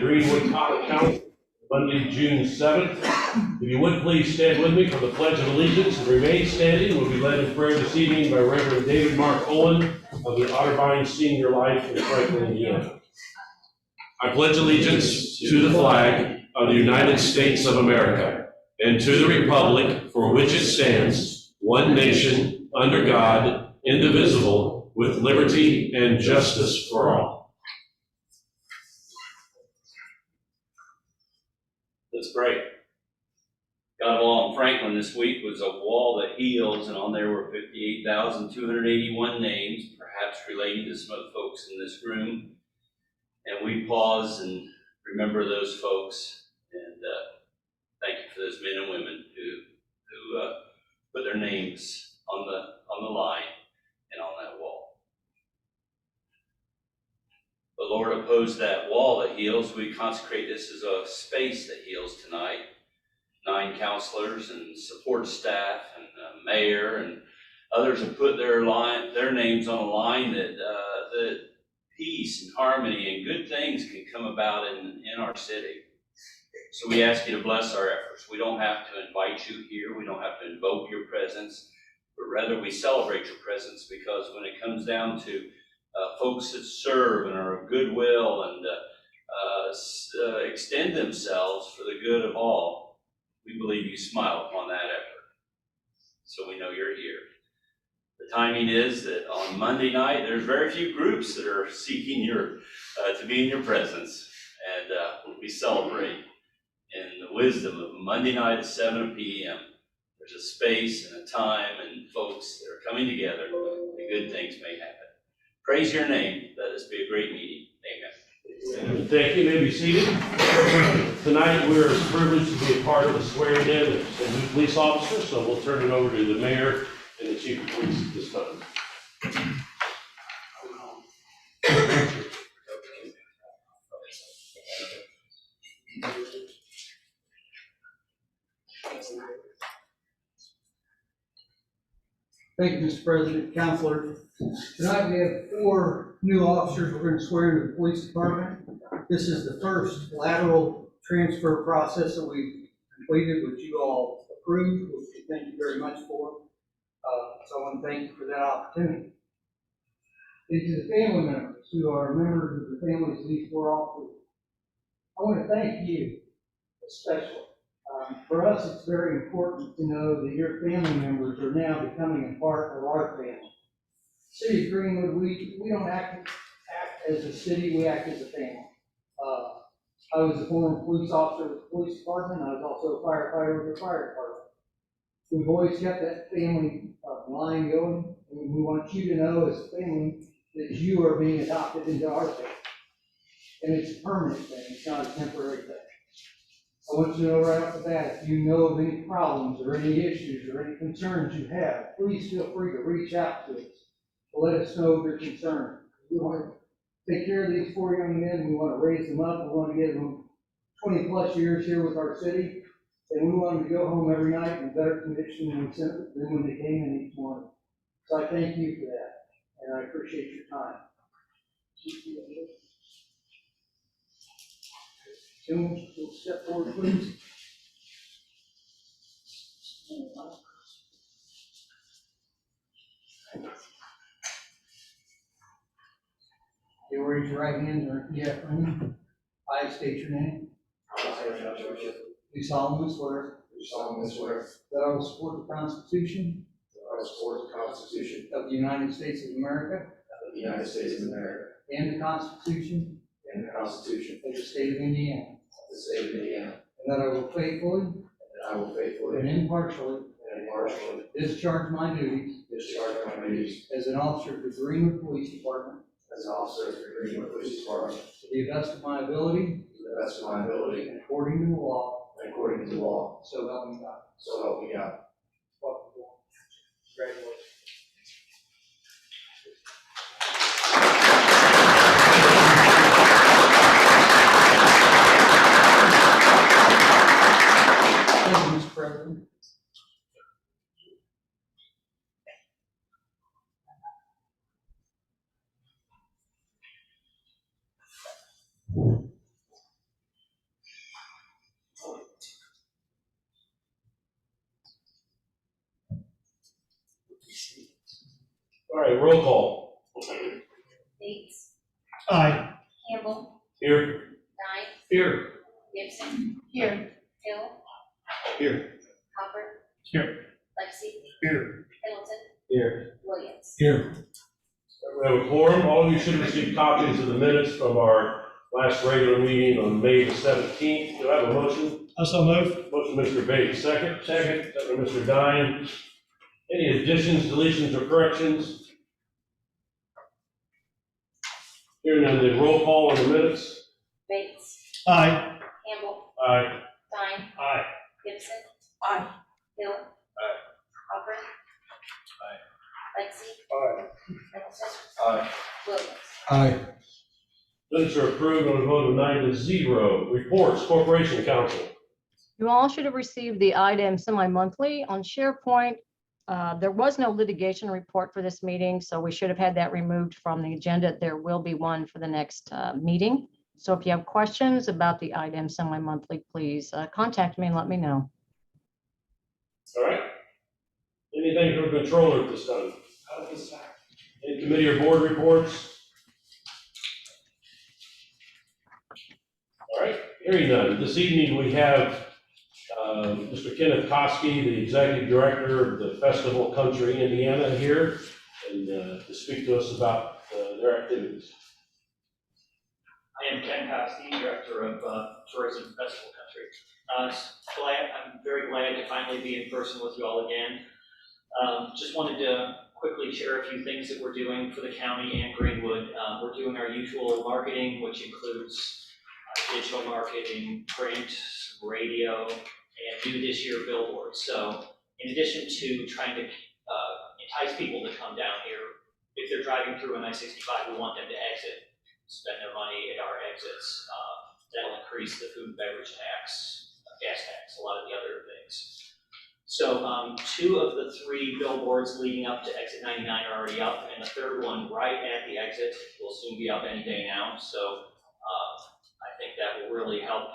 Greenwood Cotter County, Monday, June 7th. If you would please stand with me for the Pledge of Allegiance and remain standing. We'll be led in prayer this evening by Reverend David Mark Owen of the Otterbein Senior Life in Franklin, Indiana. I pledge allegiance to the flag of the United States of America and to the republic for which it stands, one nation, under God, indivisible, with liberty and justice for all. That's great. Got along Franklin this week was a wall that heals, and on there were 58,281 names, perhaps relating to some of the folks in this room. And we pause and remember those folks, and thank you for those men and women who put their names on the line and on that wall. The Lord opposed that wall that heals. We consecrate this as a space that heals tonight. 9 counselors and support staff and mayor and others have put their names on a line that peace and harmony and good things can come about in our city. So we ask you to bless our efforts. We don't have to invite you here. We don't have to invoke your presence, but rather we celebrate your presence, because when it comes down to folks that serve and are of goodwill and extend themselves for the good of all, we believe you smile upon that effort. So we know you're here. The timing is that on Monday night, there's very few groups that are seeking to be in your presence. And we celebrate in the wisdom of Monday night at 7 p.m. There's a space and a time and folks that are coming together that good things may happen. Praise your name. Let this be a great meeting. Amen. Thank you. You may be seated. Tonight we're privileged to be a part of the swearing in of new police officers, so we'll turn it over to the mayor and the chief of police at this time. Thank you, Mr. President, Counselor. Tonight we have 4 new officers we're going to swear into the police department. This is the first lateral transfer process that we completed, which you all approved, which we thank you very much for. So I want to thank you for that opportunity. And to the family members who are members of the families of these 4 officers, I want to thank you especially. For us, it's very important to know that your family members are now becoming a part of our family. City of Greenwood, we don't act as a city, we act as a family. I was a former police officer with the police department. I was also a firefighter with the fire department. We've always kept that family line going, and we want you to know as a family that you are being adopted into our family. And it's a permanent thing, it's not a temporary thing. I want you to know right off the bat, if you know of any problems or any issues or any concerns you have, please feel free to reach out to us to let us know your concern. We want to take care of these 4 young men. We want to raise them up. We want to give them 20 plus years here with our city. And we want them to go home every night in better condition than when they came in each morning. So I thank you for that. And I appreciate your time. Jim, we'll step forward, please. You raise your right hand and repeat after me. I state your name. Do solemnly swear that I will support the Constitution of the United States of America and the Constitution of the State of Indiana. And that I will faithfully and impartially discharge my duties as an officer of the Greenwood Police Department to the best of my ability and according to the law. So help me God. Welcome. Congratulations. Thank you, Mr. President. right, roll call. Bates, Aye. Campbell, Here. Nye, Here. Gibson. Here. Hill. Here. Hopper. Here. Lexi. Here. Pendleton. Here. Williams. Here. We have a quorum. All of you should receive copies of the minutes from our last regular meeting on May the 17th. Do I have a motion? Also move. Motion, Mr. Bates, second. Second. Second, Mr. Dine. Any additions, deletions, or corrections? Hearing none, then roll call on the minutes. Bates, Aye. Campbell, Aye. Dine, Aye. Gibson. Aye. Hill. Aye. Hopper. Aye. Lexi. Aye. Pendleton. Aye. Williams. Aye. Minutes are approved on a vote of 9-0. Reports, Corporation Council. You all should have received the item semi-monthly on SharePoint. There was no litigation report for this meeting, so we should have had that removed from the agenda. There will be one for the next meeting. So if you have questions about the item semi-monthly, please contact me and let me know. All right. Anything from the controller at this time? Any committee or board reports? All right, hearing none. This evening we have Mr. Kenneth Koski, the Executive Director of the Festival Country Indiana here, and to speak to us about their activities. I am Ken Koski, Director of Tourism Festival Country. I'm very glad to finally be in person with you all again. Just wanted to quickly share a few things that we're doing for the county and Greenwood. We're doing our usual marketing, which includes digital marketing, print, radio, and new this year billboards. So in addition to trying to entice people to come down here, if they're driving through an I-65, we want them to exit, spend their money at our exits. That'll increase the food and beverage tax, gas tax, a lot of the other things. So 2 of the 3 billboards leading up to exit 99 are already up, and the 3rd one right at the exit will soon be up any day now. So I think that will really help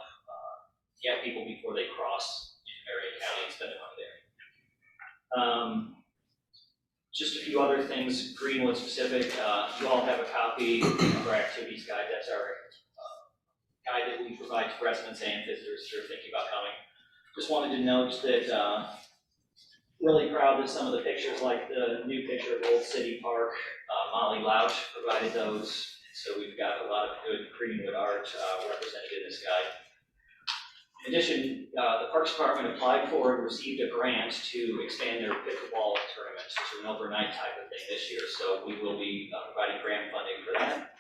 get people before they cross into Marion County and spend their money there. Just a few other things, Greenwood specific. You all have a copy of our activities guide. That's our guide that we provide to residents and visitors who are thinking about coming. Just wanted to note that really proud that some of the pictures, like the new picture of Old City Park, Molly Louch provided those. So we've got a lot of good Greenwood art represented in this guide. In addition, the Parks Department applied for and received a grant to expand their pickleball tournament to an overnight type of thing this year. So we will be providing grant funding for that.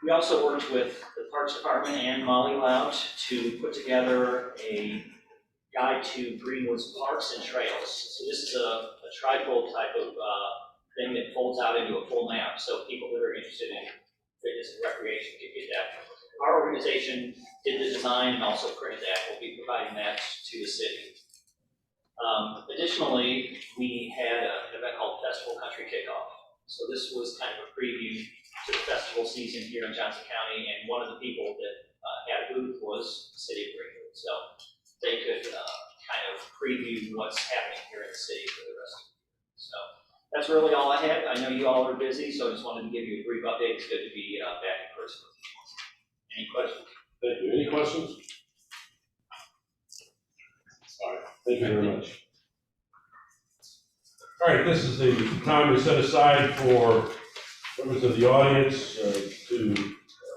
We also worked with the Parks Department and Molly Louch to put together a guide to Greenwood's parks and trails. So this is a trifold type of thing that folds out into a full map. So people that are interested in fitness and recreation can get that. Our organization did the design and also printed that. We'll be providing that to the city. Additionally, we had an event called Festival Country Kickoff. So this was kind of a preview to the festival season here in Johnson County, and one of the people that had a booth was the city of Greenwood. So they could kind of preview what's happening here in the city for the rest of the year. So that's really all I had. I know you all are busy, so I just wanted to give you a brief update. It's good to be back in person with you. Any questions? Thank you. Any questions? All right, thank you very much. All right, this is the time we set aside for members of the audience to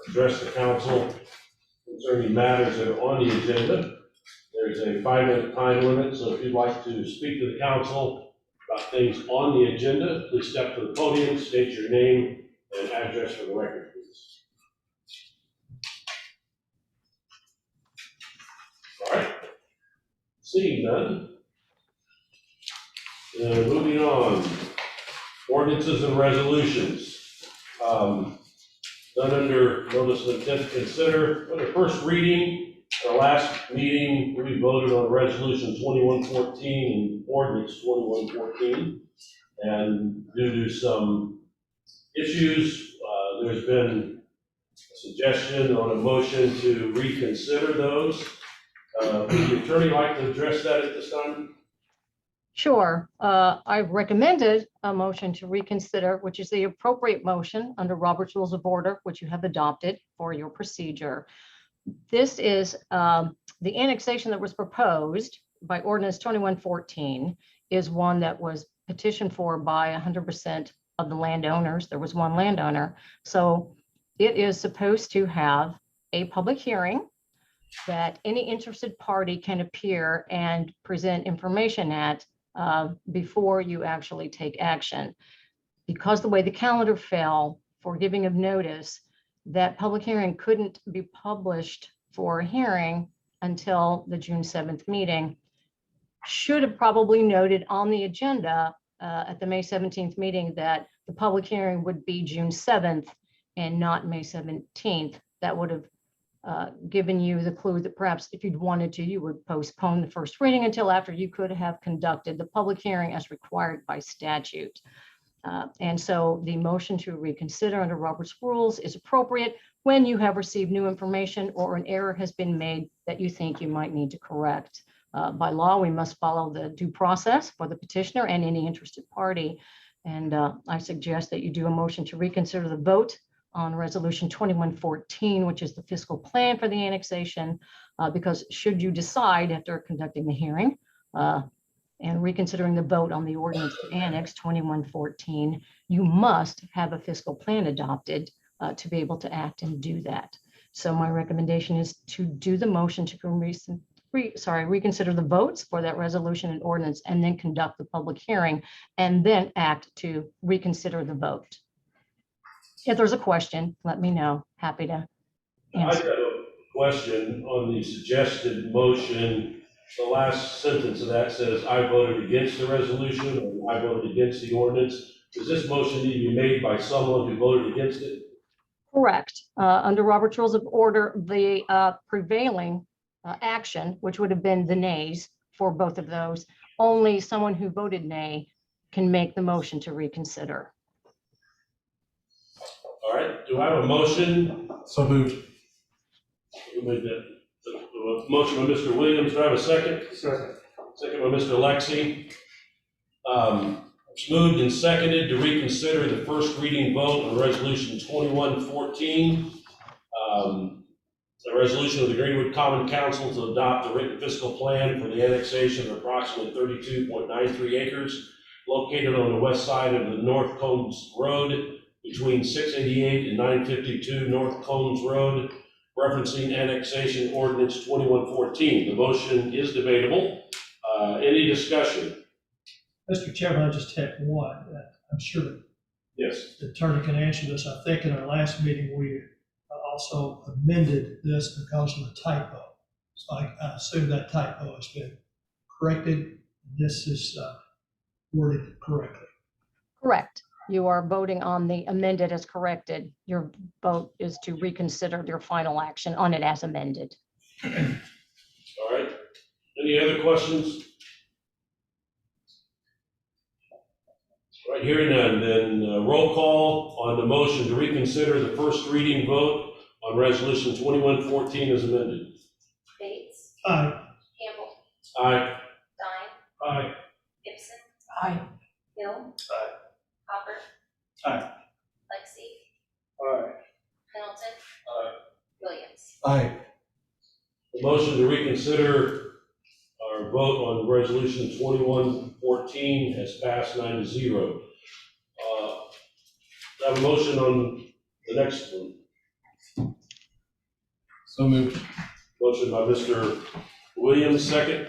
address the council concerning matters that are on the agenda. There's a 5-minute time limit, so if you'd like to speak to the council about things on the agenda, please step to the podium, state your name and address for the record, please. All right, seeing none. Moving on, ordinances and resolutions. Done under notice of intent to consider. On the first reading, our last meeting, we voted on resolution 2114 and ordinance 2114. And due to some issues, there's been a suggestion on a motion to reconsider those. Would the attorney like to address that at this time? Sure. I've recommended a motion to reconsider, which is the appropriate motion under Robert's Rules of Order, which you have adopted for your procedure. This is the annexation that was proposed by ordinance 2114 is one that was petitioned for by 100% of the landowners. There was one landowner. So it is supposed to have a public hearing that any interested party can appear and present information at before you actually take action. Because the way the calendar fell for giving of notice, that public hearing couldn't be published for a hearing until the June 7th meeting. Should have probably noted on the agenda at the May 17th meeting that the public hearing would be June 7th and not May 17th. That would have given you the clue that perhaps if you'd wanted to, you would postpone the first reading until after you could have conducted the public hearing as required by statute. And so the motion to reconsider under Robert's rules is appropriate when you have received new information or an error has been made that you think you might need to correct. By law, we must follow the due process for the petitioner and any interested party. And I suggest that you do a motion to reconsider the vote on Resolution 2114, which is the fiscal plan for the annexation, because should you decide after conducting the hearing and reconsidering the vote on the ordinance to annex 2114, you must have a fiscal plan adopted to be able to act and do that. So my recommendation is to do the motion to reconsider the votes for that resolution and ordinance, and then conduct the public hearing, and then act to reconsider the vote. If there's a question, let me know. Happy to I have answer. a question on the suggested motion. The last sentence of that says, I voted against the resolution, or I voted against the ordinance. Does this motion need to be made by someone who voted against it? Correct. Under Robert's Rules of Order, the prevailing action, which would have been the nays for both of those, only someone who voted nay can make the motion to reconsider. All right, do I have a motion? So moved. Who made that? The motion by Mr. Williams, do I have a second? Second. Second by Mr. Lexi. It's moved and seconded to reconsider the first reading vote on Resolution 2114. The resolution of the Greenwood Common Council to adopt a written fiscal plan for the annexation of approximately 32.93 acres located on the west side of the North Combs Road between 688 and 952 North Combs Road, referencing annexation ordinance 2114. The motion is debatable. Any discussion? Mr. Chairman, I just have one. I'm sure that Yes. the attorney can answer this. I think in our last meeting, we also amended this because of a typo. So I assume that typo has been corrected. This is worded correctly. Correct. You are voting on the amended as corrected. Your vote is to reconsider your final action on it as amended. All right. Any other questions? All right, hearing none, then roll call on the motion to reconsider the first reading vote on Resolution 2114 as amended. Bates, Aye. Campbell, Aye. Stein, Aye. Gibson, Aye. Hill. Aye. Hopper. Aye. Lexi, Aye. Pendleton. Aye. Williams. Aye. The motion to reconsider our vote on Resolution 2114 has passed 9-0. I have a motion on the next one. So moved. Motion by Mr. Williams, second.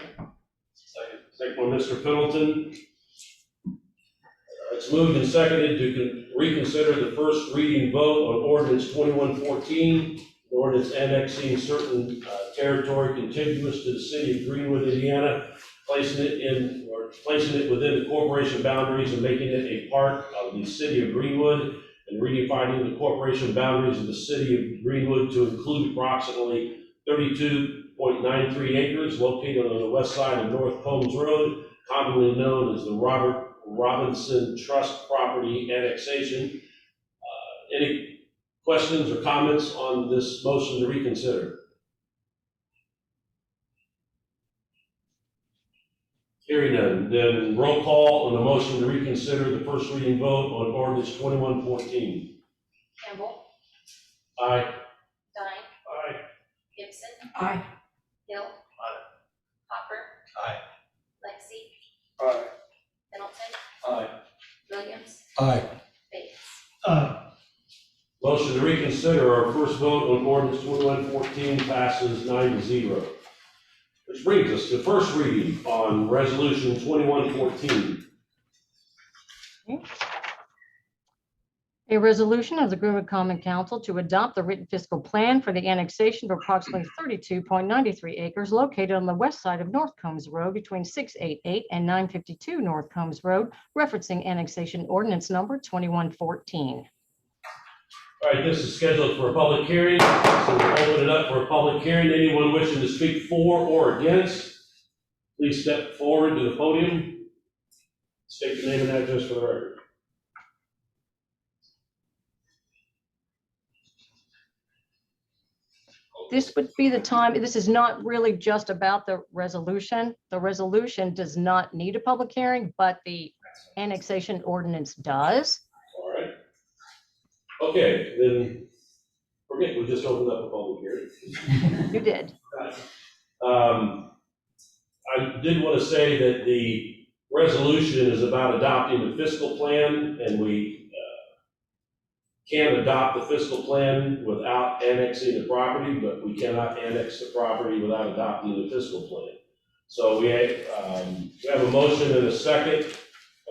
Second by Mr. Pendleton. It's moved and seconded to reconsider the first reading vote on ordinance 2114, an ordinance annexing certain territory contiguous to the city of Greenwood, Indiana, placing it within the corporation boundaries and making it a part of the city of Greenwood, and redefining the corporation boundaries of the city of Greenwood to include approximately 32.93 acres located on the west side of North Combs Road, commonly known as the Robert Robinson Trust Property Annexation. Any questions or comments on this motion to reconsider? Hearing none, then roll call on the motion to reconsider the first reading vote on ordinance 2114. Campbell, Aye. Dine, Aye. Gibson, Aye. Hill. Hopper. Aye. Lexi, Aye. Pendleton, Aye. Williams, Aye. Bates. Motion to reconsider our first vote on ordinance 2114 passes 9-0. Which brings us to first reading on resolution 2114. A resolution of the Greenwood Common Council to adopt the written fiscal plan for the annexation of approximately 32.93 acres located on the west side of North Combs Road between 688 and 952 North Combs Road, referencing annexation ordinance number 2114. All right, this is scheduled for a public hearing, so we'll open it up for a public hearing. Anyone wishing to speak for or against, please step forward to the podium. State your name and address for the record. This would be the time, this is not really just about the resolution. The resolution does not need a public hearing, but the annexation ordinance does. All right. Okay, then, forget, we just opened up a public hearing. You did. I did want to say that the resolution is about adopting the fiscal plan, and we can adopt the fiscal plan without annexing the property, but we cannot annex the property without adopting the fiscal plan. So we have a motion and a second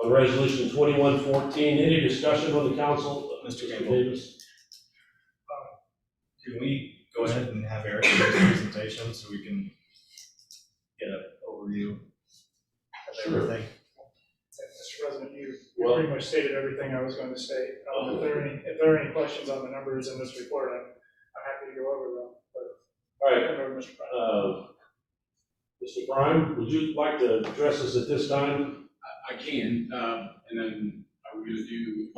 on resolution 2114. Any discussion on the council? Mr. Davis? Can we go ahead and have Eric do his presentation so we can get an overview of Sure. everything? Mr. President, you Well- pretty much stated everything I was going to say. If there are any questions on the numbers in this report, I'm happy to go over them. But All right, turn it over to Mr. President. Mr. Prime, would you like to address us at this time? I can, and then I'm going to do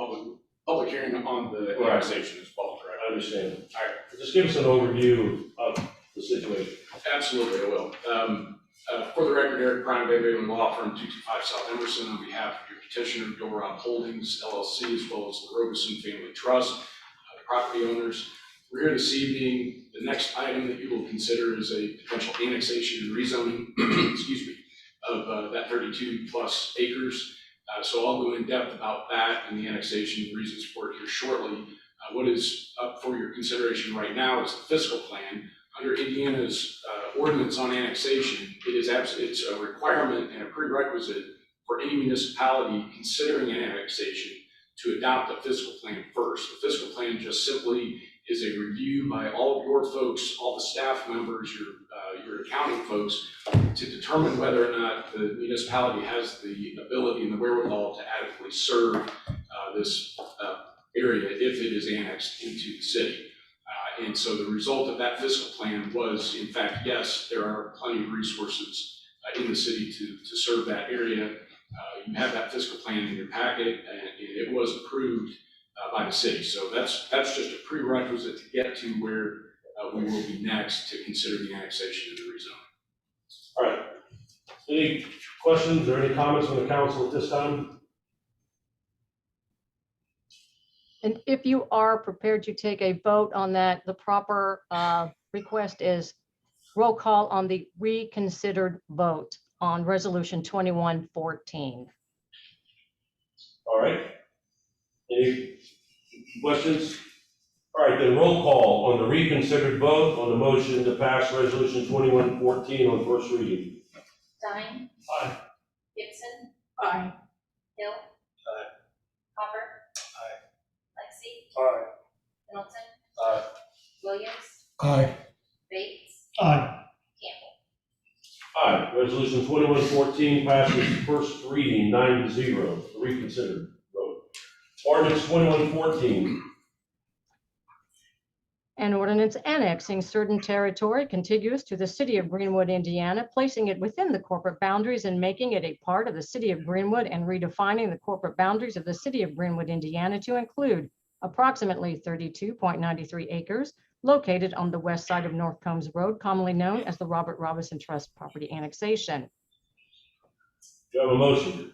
public hearing on the Right. annexation as well, correct? I understand. All right, just give us an overview of the situation. Absolutely, I will. For the record, Eric Prime, Bay Bailey Law Firm, 225 South Emerson, on behalf of your petitioner, Doron Holdings LLC, as well as the Robeson Family Trust, the property owners. We're here this evening. The next item that you will consider is a potential annexation and rezoning, excuse me, of that 32 plus acres. So I'll go in depth about that and the annexation and reasons for it here shortly. What is up for your consideration right now is the fiscal plan. Under Indiana's ordinance on annexation, it's a requirement and a prerequisite for any municipality considering an annexation to adopt a fiscal plan first. The fiscal plan just simply is a review by all of your folks, all the staff members, your accounting folks, to determine whether or not the municipality has the ability and the wherewithal to adequately serve this area if it is annexed into the city. And so the result of that fiscal plan was, in fact, yes, there are plenty of resources in the city to serve that area. You have that fiscal plan in your packet, and it was approved by the city. So that's just a prerequisite to get to where we will be next to consider the annexation and the rezoning. All right. Any questions or any comments from the council at this time? And if you are prepared to take a vote on that, the proper request is roll call on the reconsidered vote on resolution 2114. All right. Any questions? All right, then roll call on the reconsidered vote on the motion to pass resolution 2114 on first reading. Dine. Aye. Gibson. Aye. Hill. Aye. Hopper. Aye. Lexi, Aye. Pendleton. Aye. Williams, Aye. Bates, Aye. Campbell. Aye, resolution 2114 passes first reading 9-0, the reconsidered vote. Ordinance 2114. An ordinance annexing certain territory contiguous to the city of Greenwood, Indiana, placing it within the corporate boundaries and making it a part of the city of Greenwood, and redefining the corporate boundaries of the city of Greenwood, Indiana to include approximately 32.93 acres located on the west side of North Combs Road, commonly known as the Robert Robinson Trust property annexation. Do you have a motion?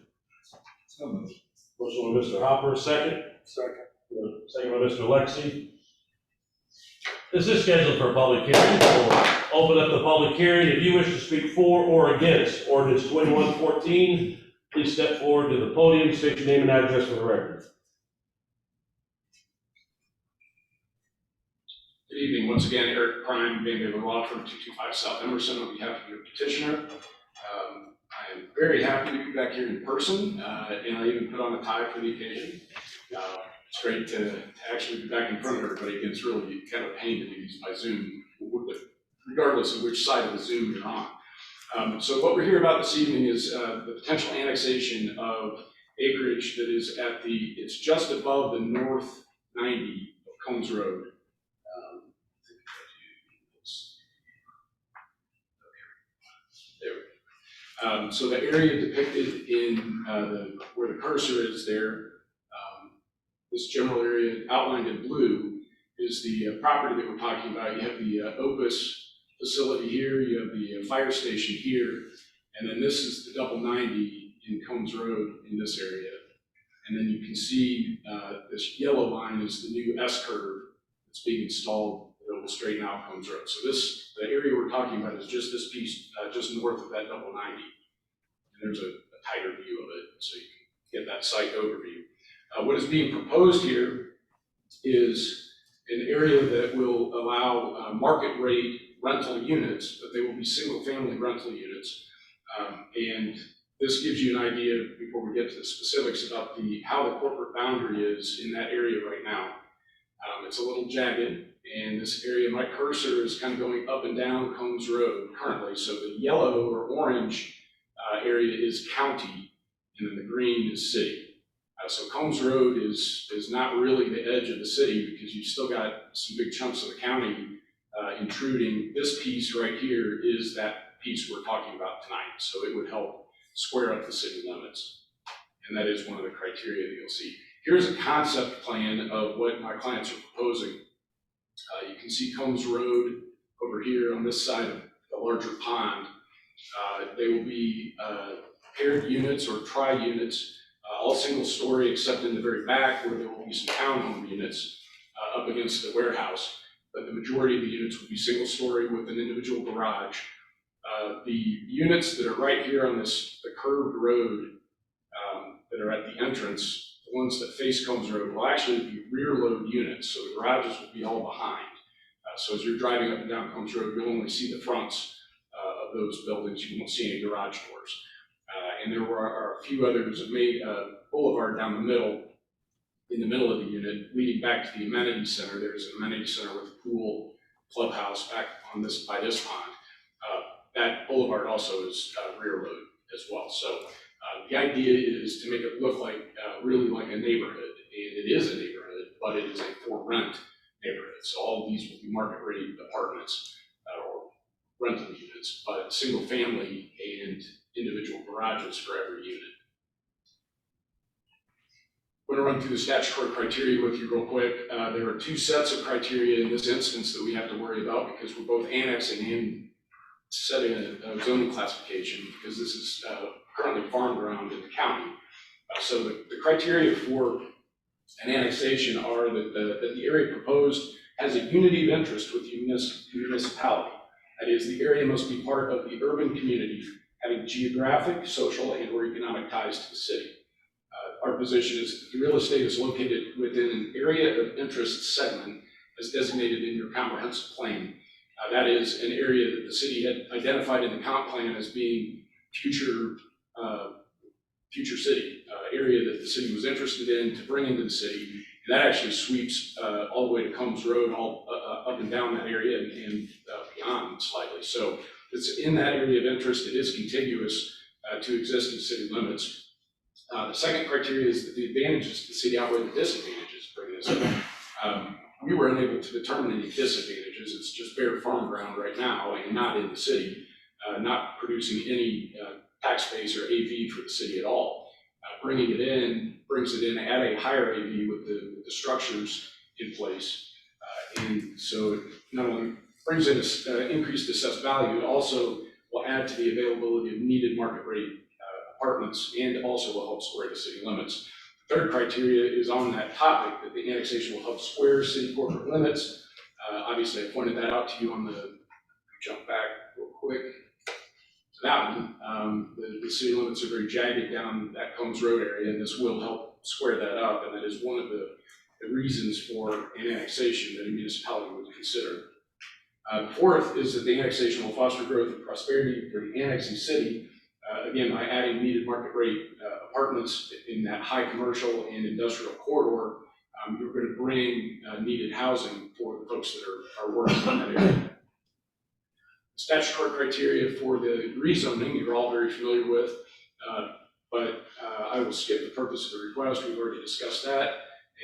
So moved. Motion by Mr. Hopper, second. Second. Second by Mr. Lexi. This is scheduled for a public hearing. We'll open up the public hearing. If you wish to speak for or against ordinance 2114, please step forward to the podium, state your name and address for the record. Good evening, once again, Eric Prime, Van Bavel Law Firm, 225 South Emerson, on behalf of your petitioner. I am very happy to be back here in person, and I even put on a tie for the occasion. It's great to actually be back in front of everybody. It's really kind of a pain to do these by Zoom, regardless of which side of the Zoom you're on. So what we're here about this evening is the potential annexation of acreage that is it's just above the north 90 of Combs Road. There we go. So the area depicted in where the cursor is there, this general area outlined in blue is the property that we're talking about. You have the Opus facility here, you have the fire station here, and then this is the double 90 in Combs Road in this area. And then you can see this yellow line is the new S-curve that's being installed that will straighten out Combs Road. So the area we're talking about is just this piece, just north of that double 90. And there's a tighter view of it, so you can get that site overview. What is being proposed here is an area that will allow market rate rental units, but they will be single family rental units. And this gives you an idea, before we get to the specifics, about how the corporate boundary is in that area right now. It's a little jagged, and this area, my cursor is kind of going up and down Combs Road currently. So the yellow or orange area is county, and then the green is city. So Combs Road is not really the edge of the city, because you've still got some big chunks of the county intruding. This piece right here is that piece we're talking about tonight. So it would help square up the city limits. And that is one of the criteria that you'll see. Here's a concept plan of what my clients are proposing. You can see Combs Road over here on this side of the larger pond. They will be paired units or tri-units, all single story except in the very back where there will be some townhome units up against the warehouse. But the majority of the units will be single story with an individual garage. The units that are right here on the curved road that are at the entrance, the ones that face Combs Road, will actually be rear load units. So the garages will be all behind. So as you're driving up and down Combs Road, you'll only see the fronts of those buildings. You won't see any garage doors. And there are a few others that made a boulevard down the middle, in the middle of the unit, leading back to the amenity center. There's an amenity center with a pool, clubhouse back on by this pond. That boulevard also is rear load as well. So the idea is to make it look like really like a neighborhood, and it is a neighborhood, but it is a for rent neighborhood. So all of these will be market rate apartments or rental units, but single family and individual garages for every unit. I'm going to run through the statutory criteria with you real quick. There are two sets of criteria in this instance that we have to worry about, because we're both annexing and setting a zoning classification, because this is currently farm ground in the county. So the criteria for an annexation are that the area proposed has a unity of interest with the municipality. That is, the area must be part of the urban community, having geographic, social, and or economic ties to the city. Our position is that the real estate is located within an area of interest segment as designated in your comprehensive plan. That is an area that the city had identified in the comp plan as being future city, area that the city was interested in to bring into the city. And that actually sweeps all the way to Combs Road, all up and down that area and beyond slightly. So it's in that area of interest. It is contiguous to existing city limits. The second criteria is that the advantages to the city outweigh the disadvantages of bringing this in. We were unable to determine any disadvantages. It's just bare farm ground right now and not in the city, not producing any tax base or AV for the city at all. Bringing it in brings it in at a higher AV with the structures in place. And so it not only brings in increased assessed value, it also will add to the availability of needed market rate apartments and also will help square the city limits. The third criteria is on that topic, that the annexation will help square city corporate limits. Obviously, I pointed that out to you on the, jump back real quick to that one. The city limits are very jagged down that Combs Road area, and this will help square that up, and that is one of the reasons for an annexation that a municipality would consider. Fourth is that the annexation will foster growth and prosperity for the annexing city. Again, by adding needed market rate apartments in that high commercial and industrial corridor, you're going to bring needed housing for the folks that are working in that area. Statutory criteria for the rezoning, you're all very familiar with, but I will skip the purpose of the request. We've already discussed that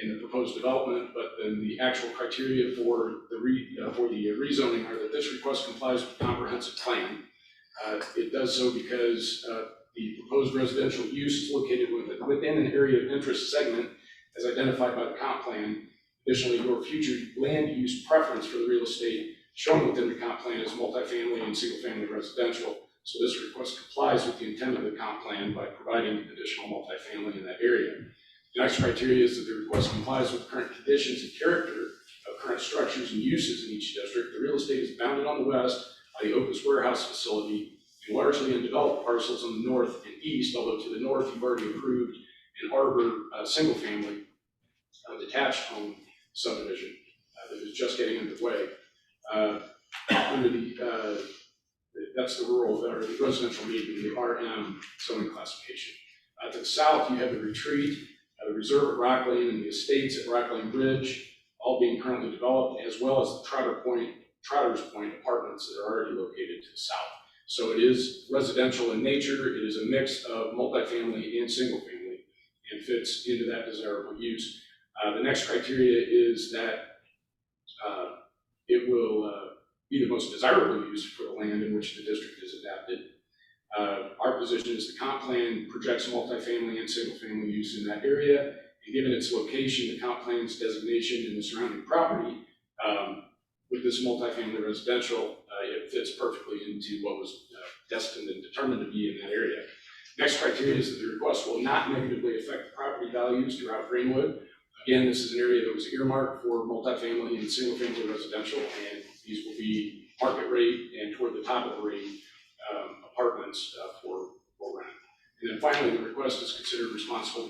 in the proposed development, but then the actual criteria for the rezoning are that this request complies with the comprehensive plan. It does so because the proposed residential use is located within an area of interest segment as identified by the comp plan. Additionally, your future land use preference for the real estate shown within the comp plan is multifamily and single-family residential. So this request complies with the intent of the comp plan by providing additional multifamily in that area. The next criteria is that the request complies with current conditions and character of current structures and uses in each district. The real estate is bounded on the west by the Opus Warehouse facility and largely undeveloped parcels on the north and east, although to the north you've already approved an Arbor single-family detached home subdivision that is just getting underway. Under the, that's the rural, or the residential medium, the RM zoning classification. To the south, you have the retreat, the reserve at Rock Lane, and the estates at Rock Lane Bridge, all being currently developed, as well as the Trotter's Point apartments that are already located to the south. So it is residential in nature. It is a mix of multifamily and single family and fits into that desirable use. The next criteria is that it will be the most desirable use for the land in which the district is adapted. Our position is the comp plan projects multifamily and single family use in that area, and given its location, the comp plan's designation in the surrounding property, with this multifamily residential, it fits perfectly into what was destined and determined to be in that area. Next criteria is that the request will not negatively affect the property values throughout Greenwood. Again, this is an area that was earmarked for multifamily and single family residential, and these will be market rate and toward the top of the rate apartments for rent. And then finally, the request is considered responsible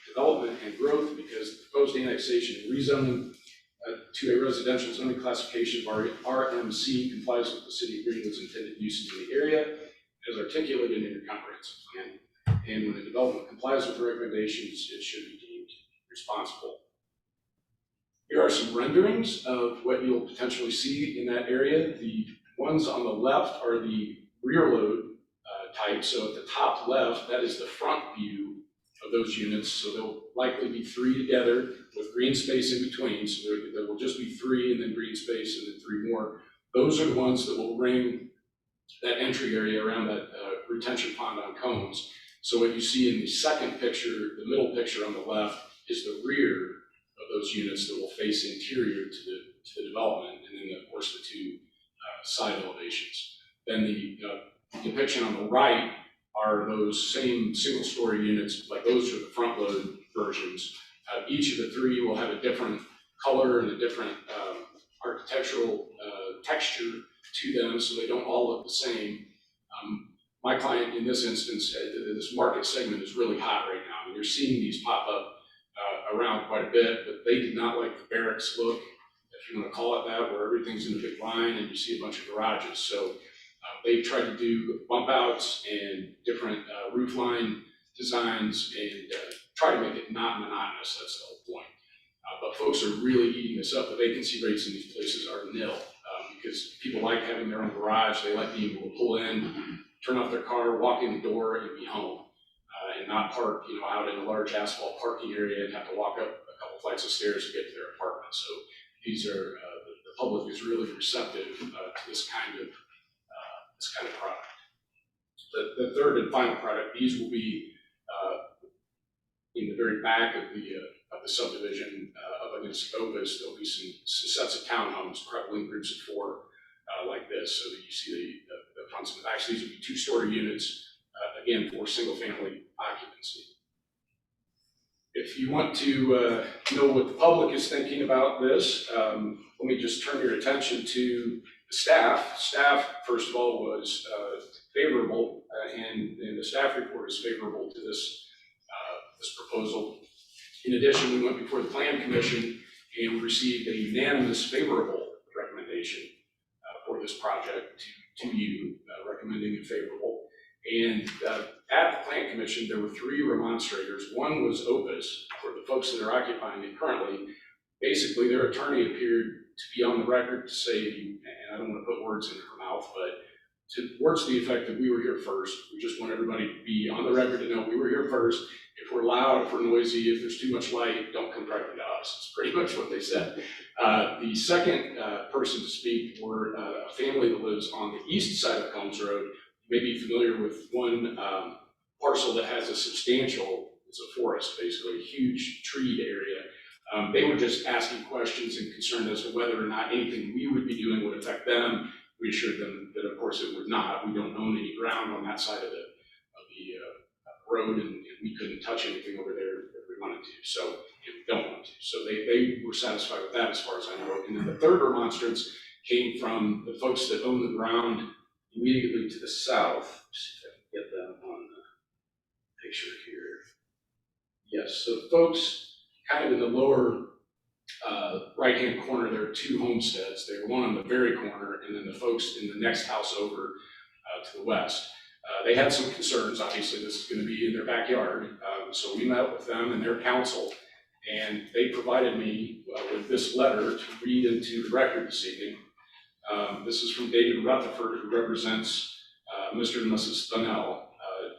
development and growth because the proposed annexation and rezoning to a residential zoning classification of RMC complies with the city of Greenwood's intended uses in the area as articulated in your comprehensive plan. And when the development complies with the recommendations, it should be deemed responsible. Here are some renderings of what you'll potentially see in that area. The ones on the left are the rear load type. So at the top left, that is the front view of those units. So there'll likely be three together with green space in between. So there will just be three and then green space and then three more. Those are the ones that will ring that entry area around that retention pond on Combs. So what you see in the second picture, the middle picture on the left, is the rear of those units that will face interior to the development, and then of course the two side elevations. Then the depiction on the right are those same single-story units, like those are the front load versions. Each of the three will have a different color and a different architectural texture to them, so they don't all look the same. My client in this instance, this market segment is really hot right now, and you're seeing these pop up around quite a bit, but they did not like the barracks look, if you want to call it that, where everything's in a big line and you see a bunch of garages. So they tried to do bump outs and different roof line designs and try to make it not monotonous. That's the whole point. But folks are really eating this up. The vacancy rates in these places are nil because people like having their own garage. They like being able to pull in, turn off their car, walk in the door, and be home. And not park, out in a large asphalt parking area and have to walk up a couple flights of stairs to get to their apartment. So these are the public is really receptive to this kind of product. The third and final product, these will be in the very back of the subdivision up against Opus. There'll be some sets of townhomes, probably in groups of four, like this. So that you see the fronts and the backs. These will be two-story units. again, for single-family occupancy. If you want to know what the public is thinking about this, let me just turn your attention to the staff. Staff, first of all, was favorable, and the staff report is favorable to this proposal. In addition, we went before the Plan Commission and we received a unanimous favorable recommendation for this project to you, recommending it favorable. And at the Plan Commission, there were 3 remonstrators. One was Opus, for the folks that are occupying it currently. Basically, their attorney appeared to be on the record to say, and I don't want to put words in her mouth, but words to the effect that we were here first. We just want everybody to be on the record to know we were here first. If we're loud, if we're noisy, if there's too much light, don't come directly to us. It's pretty much what they said. The second person to speak were a family that lives on the east side of Combs Road. You may be familiar with one parcel that has a substantial, it's a forest, basically, a huge treed area. They were just asking questions and concerned as to whether or not anything we would be doing would affect them. We assured them that, of course, it would not. We don't own any ground on that side of the road, and we couldn't touch anything over there if we wanted to. So if we don't want to. So they were satisfied with that, as far as I know. And then the third remonstrance came from the folks that own the ground immediately to the south. Let's see if I can get them on the picture here. Yes, so folks kind of in the lower right-hand corner, there are 2 homesteads. There are one on the very corner, and then the folks in the next house over to the west. They had some concerns. Obviously, this is going to be in their backyard. So we met with them and their counsel, and they provided me with this letter to read into the record this evening. This is from David Rutherford, who represents Mr. and Mrs. Thunnell.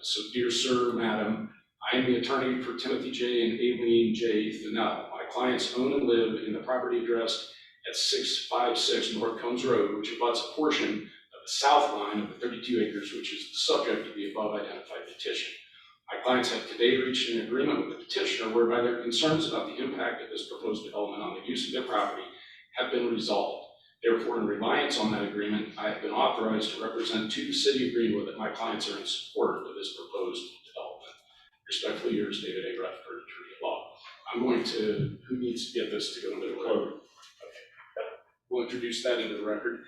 So, dear sir, madam, I am the attorney for Timothy J. and Aileen J. Thunnell. My clients own and live in the property addressed at 656 North Combs Road, which abuts a portion of the south line of the 32 acres, which is the subject of the above identified petition. My clients have today reached an agreement with the petitioner whereby their concerns about the impact of this proposed development on the use of their property have been resolved. Therefore, in reliance on that agreement, I have been authorized to represent to the city of Greenwood that my clients are in support of this proposed development. Respectfully yours, David A. Rutherford, attorney at law. I'm going to, who needs to get this to go into the record? Okay. We'll introduce that into the record.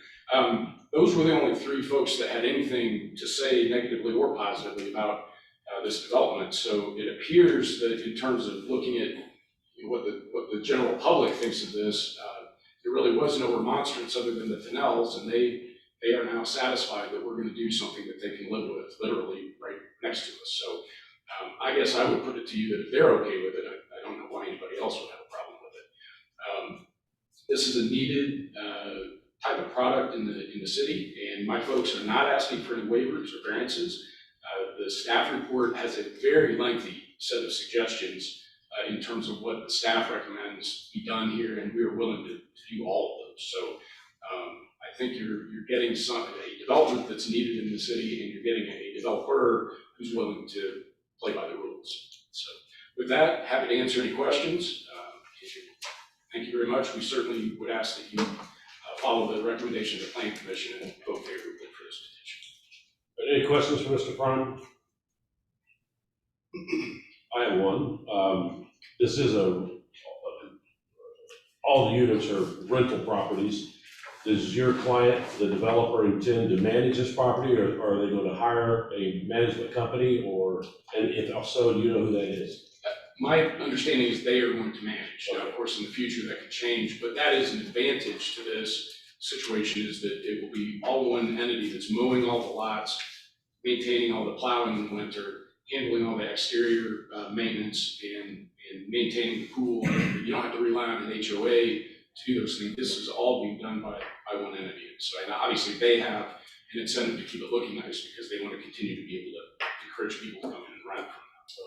Those were the only 3 folks that had anything to say negatively or positively about this development. So it appears that in terms of looking at what the general public thinks of this, there really was no remonstrance other than the Thunnells, and they are now satisfied that we're going to do something that they can live with, literally right next to us. So I guess I would put it to you that if they're okay with it, I don't know why anybody else would have a problem with it. This is a needed type of product in the city, and my folks are not asking for any waivers or variances. The staff report has a very lengthy set of suggestions in terms of what the staff recommends be done here, and we are willing to do all of those. So I think you're getting a development that's needed in the city, and you're getting a developer who's willing to play by the rules. So with that, happy to answer any questions. Thank you very much. We certainly would ask that you follow the recommendation of the Planning Commission and vote favorably for this petition. Any questions for Mr. Prime? I have one. This is all the units are rental properties. Does your client, the developer, intend to manage this property, or are they going to hire a management company, and if so, do you know who that is? My understanding is they are going to manage. Now, of course, in the future that could change, but that is an advantage to this situation, is that it will be all one entity that's mowing all the lots, maintaining all the plowing in the winter, handling all the exterior maintenance, and maintaining the pool. You don't have to rely on an HOA to do those things. This is all being done by one entity. So, and obviously they have an incentive to keep it looking nice because they want to continue to be able to encourage people to come in and rent from them. So,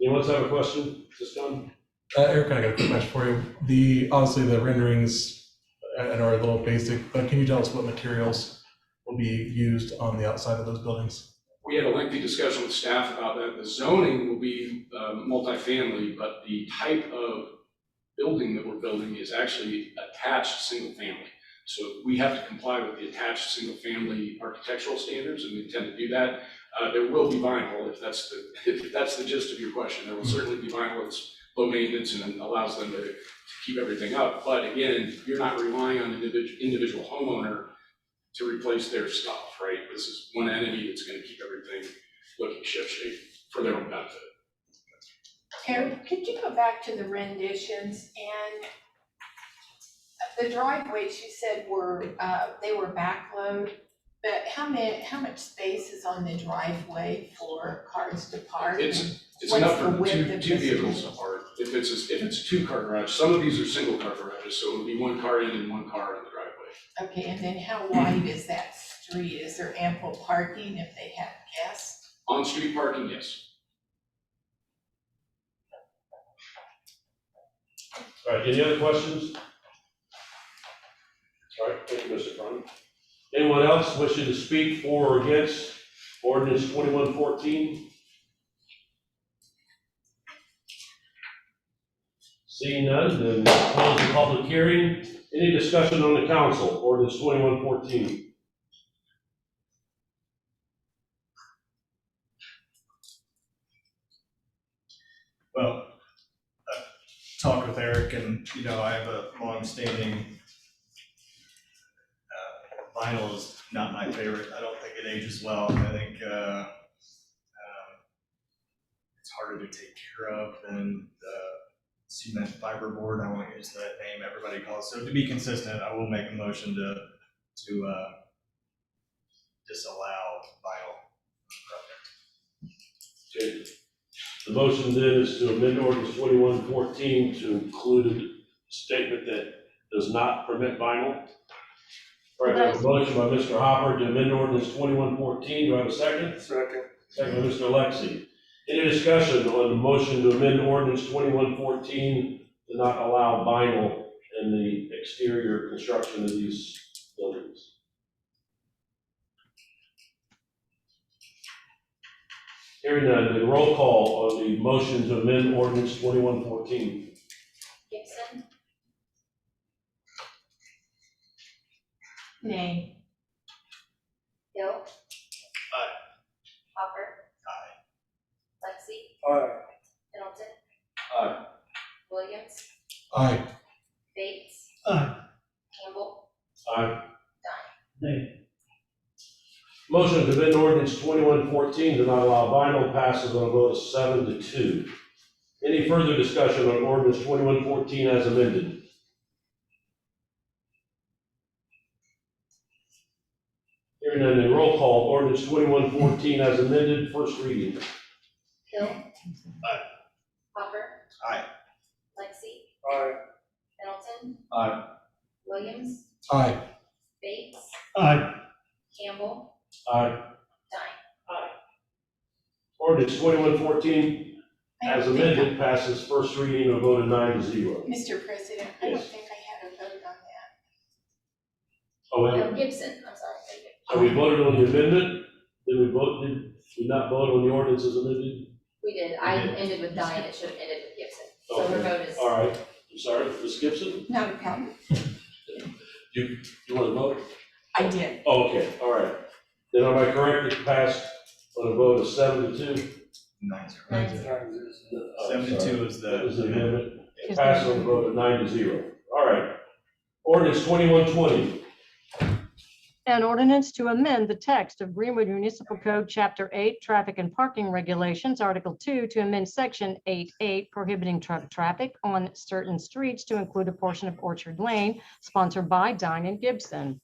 Anyone else have a question this time? Eric, I got a quick question for you. Obviously the renderings are a little basic, but can you tell us what materials will be used on the outside of those buildings? We had a lengthy discussion with staff about that. The zoning will be multifamily, but the type of building that we're building is actually attached single family. So we have to comply with the attached single-family architectural standards, and we intend to do that. There will be vinyl, if that's the gist of your question. There will certainly be vinyl. It's low maintenance and allows them to keep everything up. But again, you're not relying on the individual homeowner to replace their stuff, right? This is one entity that's gonna keep everything looking shipshape for their own benefit. Eric, could you go back to the renditions and the driveways you said were, they were backload, but how much space is on the driveway for cars to park? It's What's enough the for width two of vehicles this? apart. If it's a two-car garage, some of these are single-car garages, so it would be one car in and one car in the driveway. Okay, and then how wide is that street? Is there ample parking if they have guests? On-street parking, yes. All right, any other questions? All right, thank you, Mr. Cronin. Anyone else wishing to speak for or against ordinance 2114? Seeing none, then close the public hearing. Any discussion on the council, ordinance 2114? Well, I talked with Eric and, I have a long-standing, vinyl is not my favorite. I don't think it ages well. I think, it's harder to take care of than the cement fiberboard. I won't use that name everybody calls. So to be consistent, I will make a motion to disallow vinyl. Okay. The motion then is to amend ordinance 2114 to include a statement that does not permit vinyl. All right, we have a motion by Mr. Hopper to amend ordinance 2114. Do I have a second? Second. Second by Mr. Lexi. Any discussion on the motion to amend ordinance 2114 to not allow vinyl in the exterior construction of these buildings? Hearing none, the roll call on the motion to amend ordinance 2114. Gibson, Nay. Hill. Aye. Hopper. Aye. Lexi. Aye. Middleton. Aye. Williams. Aye. Bates. Aye. Campbell. Aye. Nay. Motion to amend ordinance 2114 to not allow vinyl passes on a vote of 7-2. Any further discussion on ordinance 2114 as amended? Hearing none, then roll call, ordinance 2114 as amended, first reading. Hill. Aye. Hopper. Aye. Lexi. Aye. Middleton. Aye. Williams. Aye. Bates. Aye. Campbell. Aye. Stein. Ordinance 2114 I as don't think amended passes first reading, a vote of 9-0. Mr. President, I don't Yes. think I had a vote on that. Oh, wait. No, Gibson, I'm sorry. So we voted on the amendment, did we not vote on the ordinance as amended? We did, I ended with Diane, it should have ended with Gibson. So her Okay. vote is. All right, I'm sorry, Ms. Gibson, Not a problem. you want to vote? I did. Oh, okay, all right. Then am I correct, it passed on a vote of 7-2? 9-0. Oh, 7-2 sorry. is That was the the amendment. amendment. It passed on a vote of 9-0. All right. Ordinance 2120. An ordinance to amend the text of Greenwood Municipal Code, Chapter 8, Traffic and Parking Regulations, Article 2, to amend Section 8.8 prohibiting truck traffic on certain streets to include a portion of Orchard Lane, sponsored by Diane Gibson.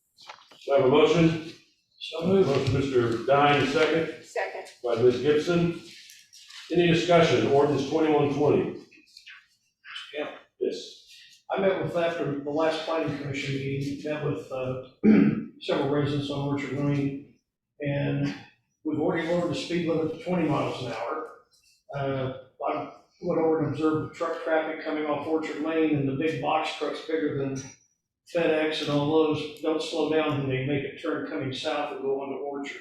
Do I have a motion? So moved. Motion, Mr. Dine, second Second. by Ms. Gibson. Any discussion, ordinance 2120? Yeah. Yes. I met with, after the last planning commission meeting, met with several residents on Orchard Lane, and we've already lowered the speed limit to 20 miles an hour. I went over and observed the truck traffic coming off Orchard Lane, and the big box trucks bigger than FedEx and all those don't slow down when they make a turn coming south and go onto Orchard.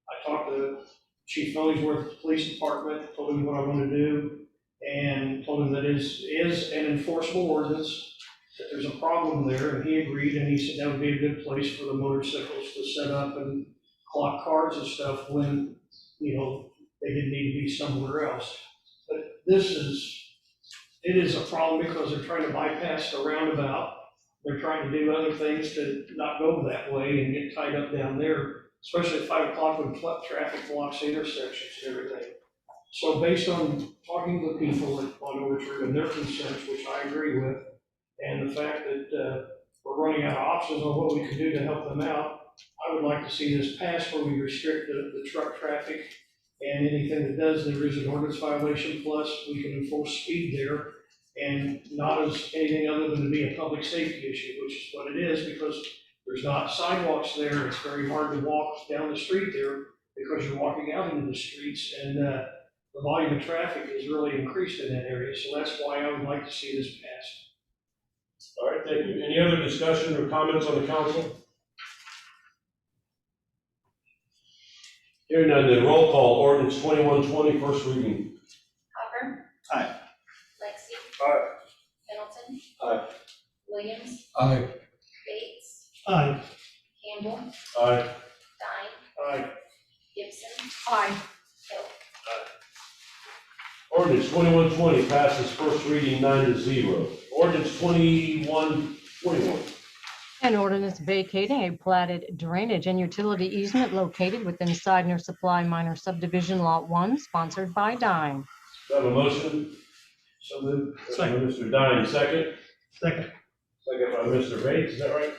I talked to Chief Ellsworth Police Department, told him what I want to do, and told him that is an enforceable ordinance. that there's a problem there, and he agreed, and he said that would be a good place for the motorcycles to set up and clock cars and stuff when, you know, they didn't need to be somewhere else. But it is a problem because they're trying to bypass the roundabout. They're trying to do other things to not go that way and get tied up down there, especially at 5 o'clock when traffic blocks the intersections and everything. So based on talking to the people on Orchard and their concerns, which I agree with, and the fact that we're running out of options on what we can do to help them out, I would like to see this passed where we restrict the truck traffic and anything that does, there is an ordinance violation, plus we can enforce speed there, and not as anything other than to be a public safety issue, which is what it is, because there's not sidewalks there. It's very hard to walk down the street there because you're walking out into the streets, and the volume of traffic is really increased in that area. So that's why I would like to see this passed. All right, thank you. Any other discussion or comments on the council? Hearing none, then roll call, ordinance 2120, first reading. Hopper. Aye. Lexi. Aye. Pendleton. Aye. Williams. Aye. Bates. Aye. Campbell. Aye. Dine. Aye. Gibson. Aye. Hill. Ordinance 2120 passes first reading 9-0. Ordinance 2121. An ordinance vacating a platted drainage and utility easement located within Sidner Supply Minor Subdivision Lot 1, sponsored by Dine. Do I have a motion? So moved. Second. Mr. Dine, second. Second. Second by Mr. Bates, is that right?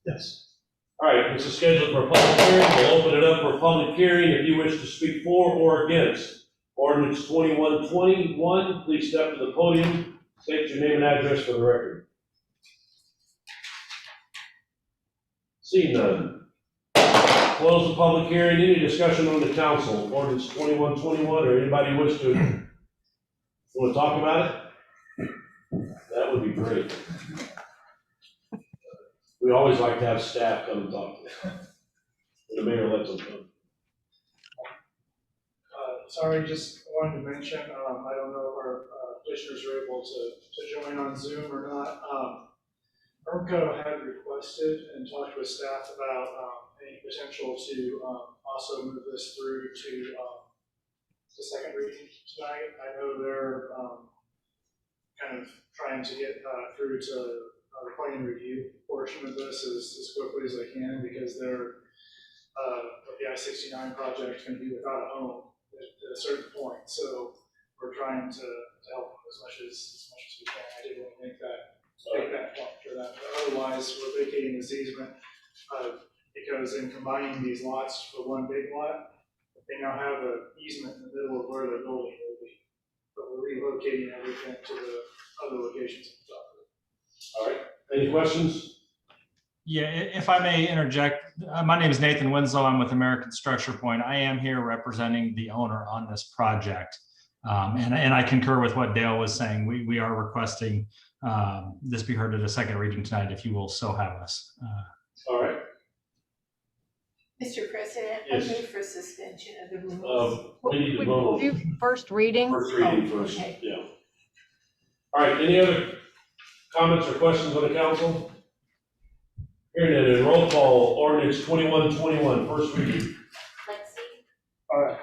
Yes. All right, this is scheduled for a public hearing. We'll open it up for a public hearing. If you wish to speak for or against ordinance 2121, please step to the podium, state your name and address for the record. Seeing none. Close the public hearing. Any discussion on the council, ordinance 2121, or anybody wish to want to talk about it? That would be great. We always like to have staff come and talk to us. The mayor lets them come. Sorry, just wanted to mention, I don't know if our commissioners are able to join on Zoom or not. ERMCO had requested and talked with staff about any potential to also move this through to the second reading tonight. I know they're kind of trying to get through to the planning review portion of this as quickly as they can, because they're with the I-69 project going to be without a home at a certain point. So we're trying to help them as much as we can. I did want to make that point for them. But otherwise, we're vacating this easement because in combining these lots for one big lot, they now have an easement in the middle of where their building will be. But we're relocating everything to the other locations on top of it. All right, any questions? Yeah, if I may interject, my name is Nathan Winslow. I'm with American Structure Point. I am here representing the owner on this project. And I concur with what Dale was saying. We are requesting this be heard at a second reading tonight, if you will so have us. All right. Mr. President, Yes. I move for suspension of the rules. We need to vote. Do first reading. First reading first, okay. yeah. All right, any other comments or questions on the council? Hearing none, roll call, ordinance 2121, first reading. Lexi. Aye.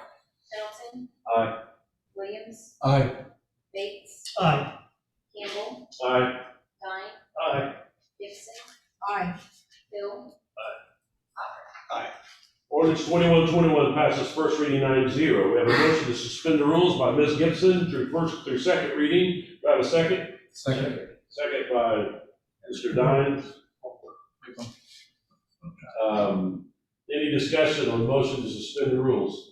Pendleton. Aye. Williams. Aye. Bates. Aye. Campbell. Aye. Dine. Aye. Gibson. Aye. Hill. Ordinance 2121 passes first reading 9-0. We have a motion to suspend the rules by Ms. Gibson through second reading. Do I have a second? Second. Second by Mr. Dine. Any discussion on the motion to suspend the rules?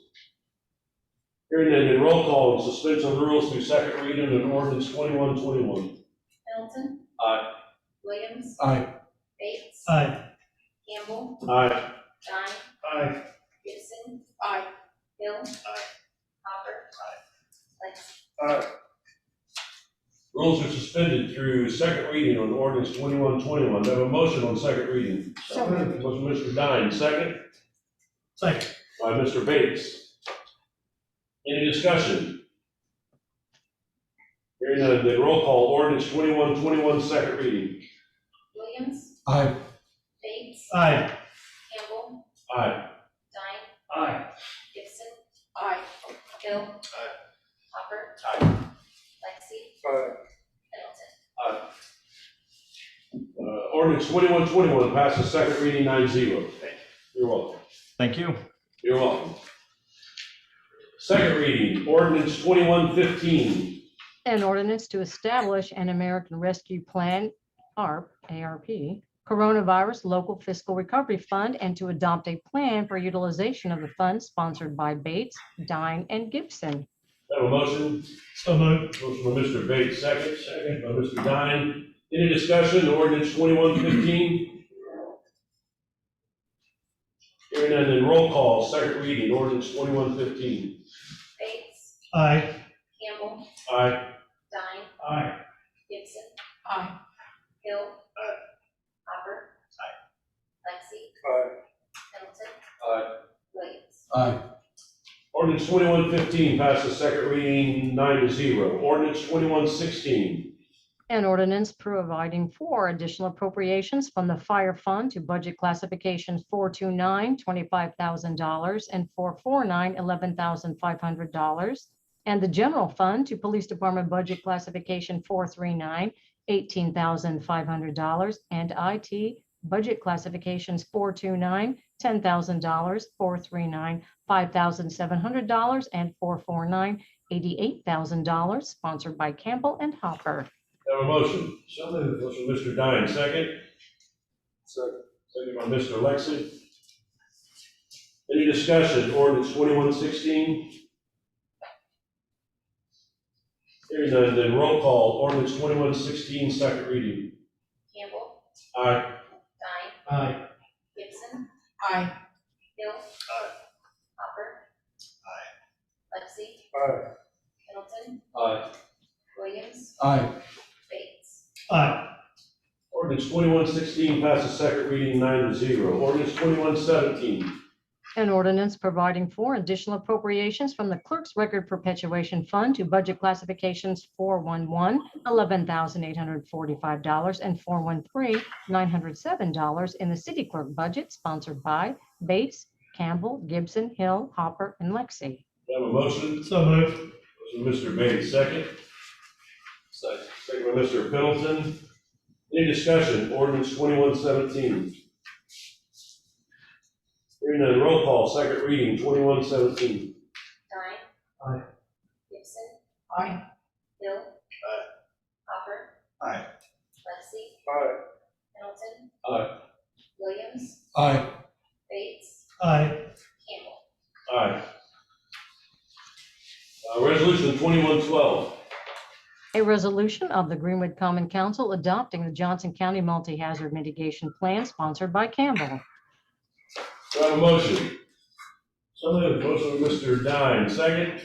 Hearing none, then roll call on suspension of the rules through second reading on ordinance 2121. Pendleton. Aye. Williams. Aye. Bates. Aye. Campbell. Aye. Dine. Aye. Gibson. Aye. Hill. Hopper. Lexi. Aye. Rules are suspended through second reading on ordinance 2121. Do I have a motion on second reading? So moved. Motion by Mr. Dine, second Second. by Mr. Bates. Any discussion? Hearing none, then roll call, ordinance 2121, second reading. Williams, Aye. Bates, Aye. Campbell, Aye. Dine, Aye. Gibson. Aye. Hill. Aye. Hopper. Aye. Lexi. Aye. Pendleton. Ordinance 2121 passes second reading 9-0. You're welcome. Thank you. You're welcome. Second reading, ordinance 2115. An ordinance to establish an American Rescue Plan, ARP, Coronavirus Local Fiscal Recovery Fund, and to adopt a plan for utilization of the funds sponsored by Bates, Dine, and Gibson. Have a motion? So moved. Motion by Mr. Bates, second. Second by Mr. Dine. Any discussion, ordinance 2115? Hearing none, then roll call, second reading, ordinance 2115. Bates, Aye. Campbell, Aye. Dine, Aye. Gibson. Aye. Hill. Aye. Hopper. Aye. Lexi. Aye. Pendleton. Aye. Williams. Aye. Ordinance 2115 passes second reading 9-0. Ordinance 2116. An ordinance providing for additional appropriations from the fire fund to budget classifications 429, $25,000, and 449, $11,500, and the general fund to police department budget classification 439, $18,500, and IT budget classifications 429, $10,000, 439, $5,700, and 449, $88,000, sponsored by Campbell and Hopper. Have a motion? So moved. Motion by Mr. Dine, second. Second. Second by Mr. Lexi. Any discussion, ordinance 2116? Hearing none, then roll call, ordinance 2116, second reading. Campbell, Aye. Dine, Aye. Gibson. Aye. Hill. Aye. Hopper. Aye. Lexi. Aye. Pendleton. Aye. Williams. Aye. Bates. Aye. Ordinance 2116 passes second reading 9-0. Ordinance 2117. An ordinance providing for additional appropriations from the Clerk's Record Perpetuation Fund to budget classifications 411, $11,845, and 413, $907 in the city clerk budget, sponsored by Bates, Campbell, Gibson, Hill, Hopper, and Lexi. Have a motion? So moved. Motion by Mr. Bates, second. Second. Second by Mr. Pendleton. Any discussion, ordinance 2117? Hearing none, roll call, second reading, 2117. Dine. Aye. Gibson. Aye. Hill. Aye. Hopper. Aye. Lexi. Aye. Pendleton. Aye. Williams. Aye. Bates. Aye. Campbell. Aye. Resolution 2112. A resolution of the Greenwood Common Council adopting the Johnson County Multi-Hazard Mitigation Plan, sponsored by Campbell. Do I have a motion? So moved. Motion by Mr. Dine, second.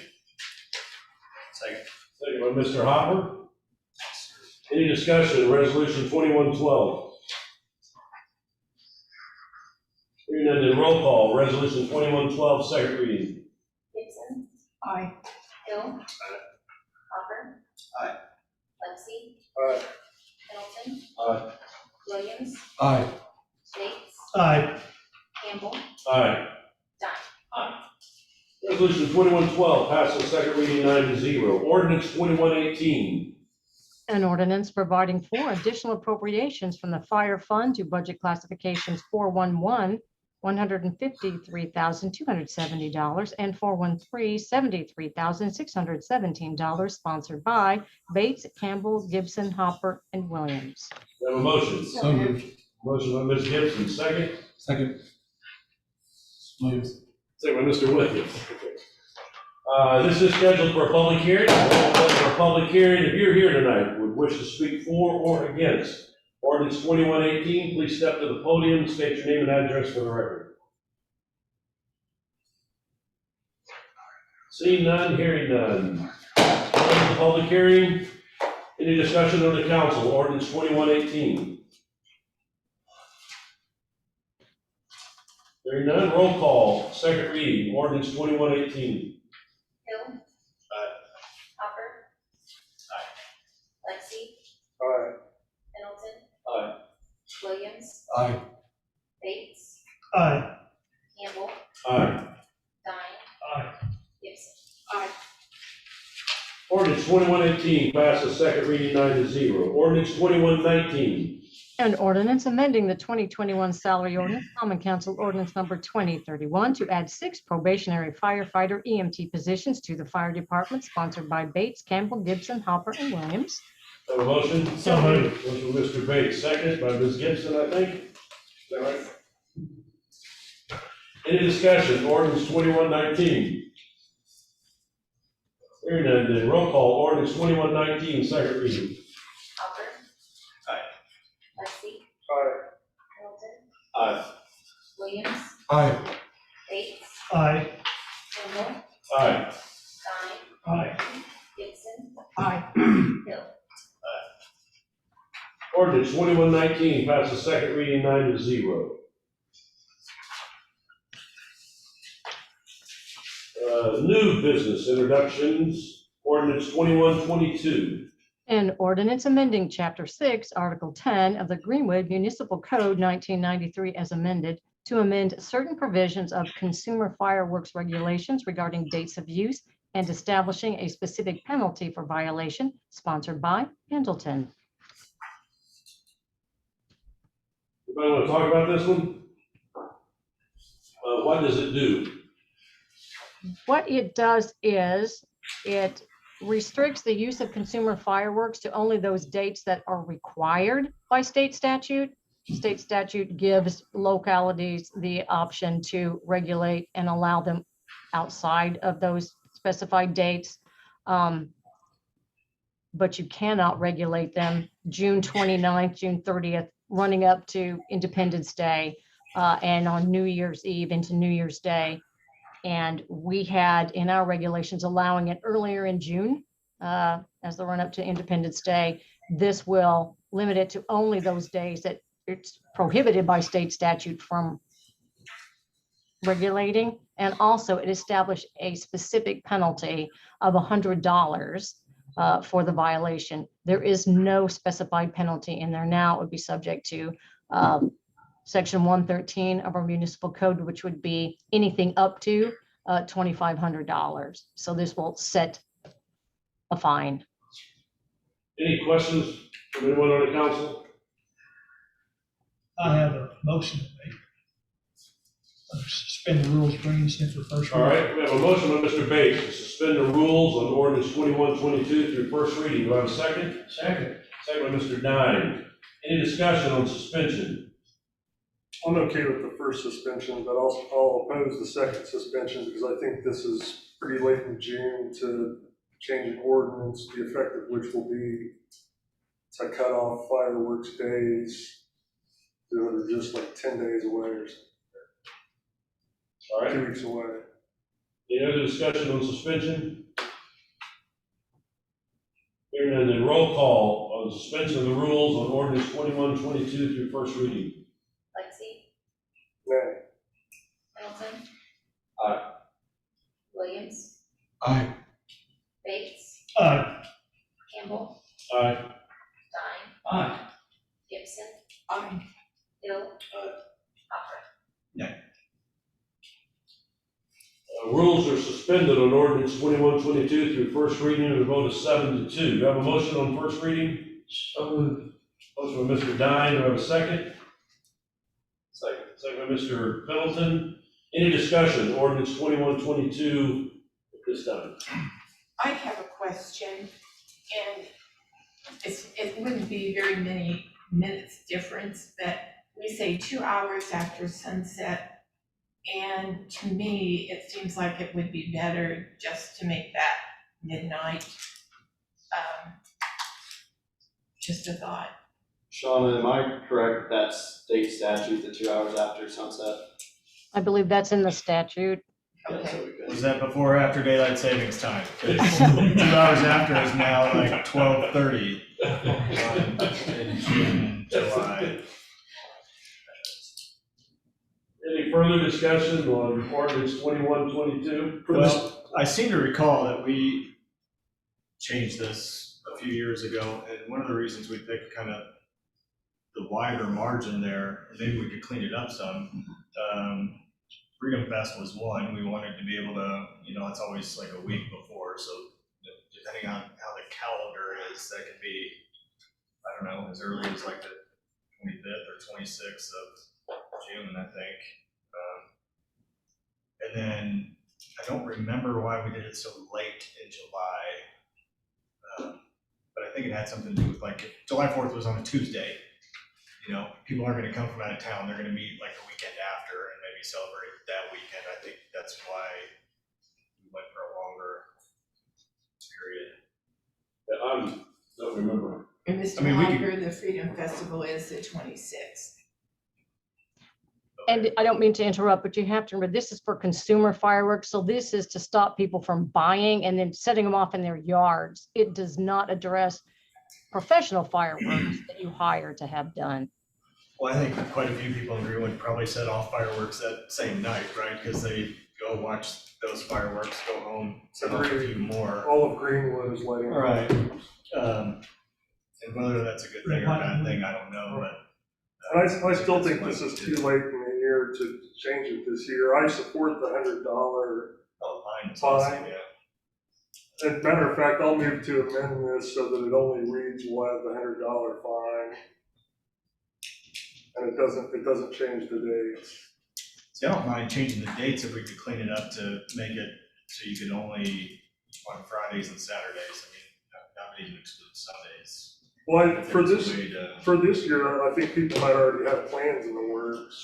Second. Second by Mr. Hopper. Any discussion, resolution 2112? Hearing none, then roll call, resolution 2112, second reading. Gibson. Aye. Hill. Hopper. Aye. Lexi. Aye. Pendleton. Aye. Williams. Aye. Bates. Aye. Campbell. Aye. Dine. Aye. Resolution 2112 passes second reading 9-0. Ordinance 2118. An ordinance providing for additional appropriations from the fire fund to budget classifications 411, $153,270, and 413, $73,617, sponsored by Bates, Campbell, Gibson, Hopper, and Williams. Do I have a motion? So moved. Motion by Ms. Gibson, second. Second. Williams. Second by Mr. Williams. This is scheduled for a public hearing. For a public hearing, if you're here tonight, would wish to speak for or against ordinance 2118, please step to the podium, state your name and address for the record. Seeing none, hearing none. Close the public hearing. Any discussion on the council, ordinance 2118? Hearing none, roll call, second reading, ordinance 2118. Hill. Aye. Hopper. Aye. Lexi. Aye. Pendleton. Aye. Aye. Bates, Aye. Campbell, Aye. Dine, Aye. Gibson. Aye. Ordinance 2118 passes second reading 9-0. Ordinance 2119. An ordinance amending the 2021 salary ordinance, Common Council Ordinance Number 2031, to add 6 probationary firefighter EMT positions to the fire department, sponsored by Bates, Campbell, Gibson, Hopper, and Williams. Have a motion? So moved. Motion by Mr. Bates, second by Ms. Gibson, I think. Is that right? Any discussion? Ordinance 2119. Hearing none, then roll call. Ordinance 2119, second reading. Hopper. Aye. Lexi. Aye. Hamilton. Aye. Williams. Aye. Bates. Aye. Campbell. Aye. Dine. Aye. Gibson. Aye. Hill. Ordinance 2119 passes second reading 9-0. New business introductions, ordinance 2122. An ordinance amending Chapter 6, Article 10 of the Greenwood Municipal Code 1993 as amended to amend certain provisions of consumer fireworks regulations regarding dates of use and establishing a specific penalty for violation, sponsored by Pendleton. Anybody want to talk about this one? What does it do? What it does is it restricts the use of consumer fireworks to only those dates that are required by state statute. State statute gives localities the option to regulate and allow them outside of those specified dates. But you cannot regulate them June 29th, June 30th, running up to Independence Day, and on New Year's Eve into New Year's Day. And we had in our regulations allowing it earlier in June as the run up to Independence Day. This will limit it to only those days that it's prohibited by state statute from regulating. And also it established a specific penalty of $100 for the violation. There is no specified penalty in there now. It would be subject to Section 113 of our municipal code, which would be anything up to $2,500. So this will set a fine. Any questions from anyone on the council? I have a motion to make. Suspend the rules, bring this in for first All reading. right, we have a motion by Mr. Bates to suspend the rules on ordinance 2122 through first reading. Do I have a second? Second. Second by Mr. Dine. Any discussion on suspension? I'm okay with the first suspension, but I'll oppose the second suspension because I think this is pretty late in June to change an ordinance, the effect of which will be to cut off fireworks days that are just like 10 days away or something. All right, 2 weeks away. any other discussion on suspension? Hearing none, then roll call on suspension of the rules on ordinance 2122 through first reading. Lexi. Nay. Hamilton. Aye. Williams. Aye. Bates. Aye. Campbell. Aye. Dine. Aye. Gibson. Aye. Hill. Hopper. Rules are suspended on ordinance 2122 through first reading and a vote of 7-2. Do I have a motion on first reading? So moved. Motion by Mr. Dine. Do I have a second? Second. Second by Mr. Pendleton. Any discussion, ordinance 2122 at this time? I have a question, and it wouldn't be very many minutes difference, but we say 2 hours after sunset. And to me, it seems like it would be better just to make that midnight. Just a thought. Shauna, am I correct, that's state statute, the 2 hours after sunset? I believe that's in the statute. Yeah, so we could. Was that before or after daylight savings time? 'Cause 2 hours after is now like 12:30 in June, July. Any further discussion on ordinance 2122? Well, I seem to recall that we changed this a few years ago, and one of the reasons we picked kind of the wider margin there, and maybe we could clean it up some. Freedom Fest was one, we wanted to be able to, it's always like a week before, so depending on how the calendar is, that could be, I don't know, as early as like the 25th or 26th of June, I think. And then, I don't remember why we did it so late in July. But I think it had something to do with like, if July 4th was on a Tuesday, people aren't gonna come from out of town, they're gonna meet like the weekend after and maybe celebrate that weekend. I think that's why we went for a longer period. I don't remember. And I Mr. mean, we could- Hopper, the Freedom Festival is the 26th. And I don't mean to interrupt, but you have to remember, this is for consumer fireworks. So this is to stop people from buying and then setting them off in their yards. It does not address professional fireworks that you hire to have done. Well, I think quite a few people in Greenwood probably set off fireworks that same night, right? Because they go watch those fireworks, go home, set off a few more. All of Greenwood is lighting. All right. And whether that's a good thing or a bad thing, I don't know, but. And I still think this is too late in the year to change it this year. I support the $100 fine. Yeah. As a matter of fact, I'll move to amend this so that it only reads we'll have the $100 fine. And it doesn't change the dates. See, I don't mind changing the dates if we could clean it up to make it so you can only on Fridays and Saturdays. I mean, not even exclude Sundays. Well, for There's a way to- this year, I think people might already have plans in the works.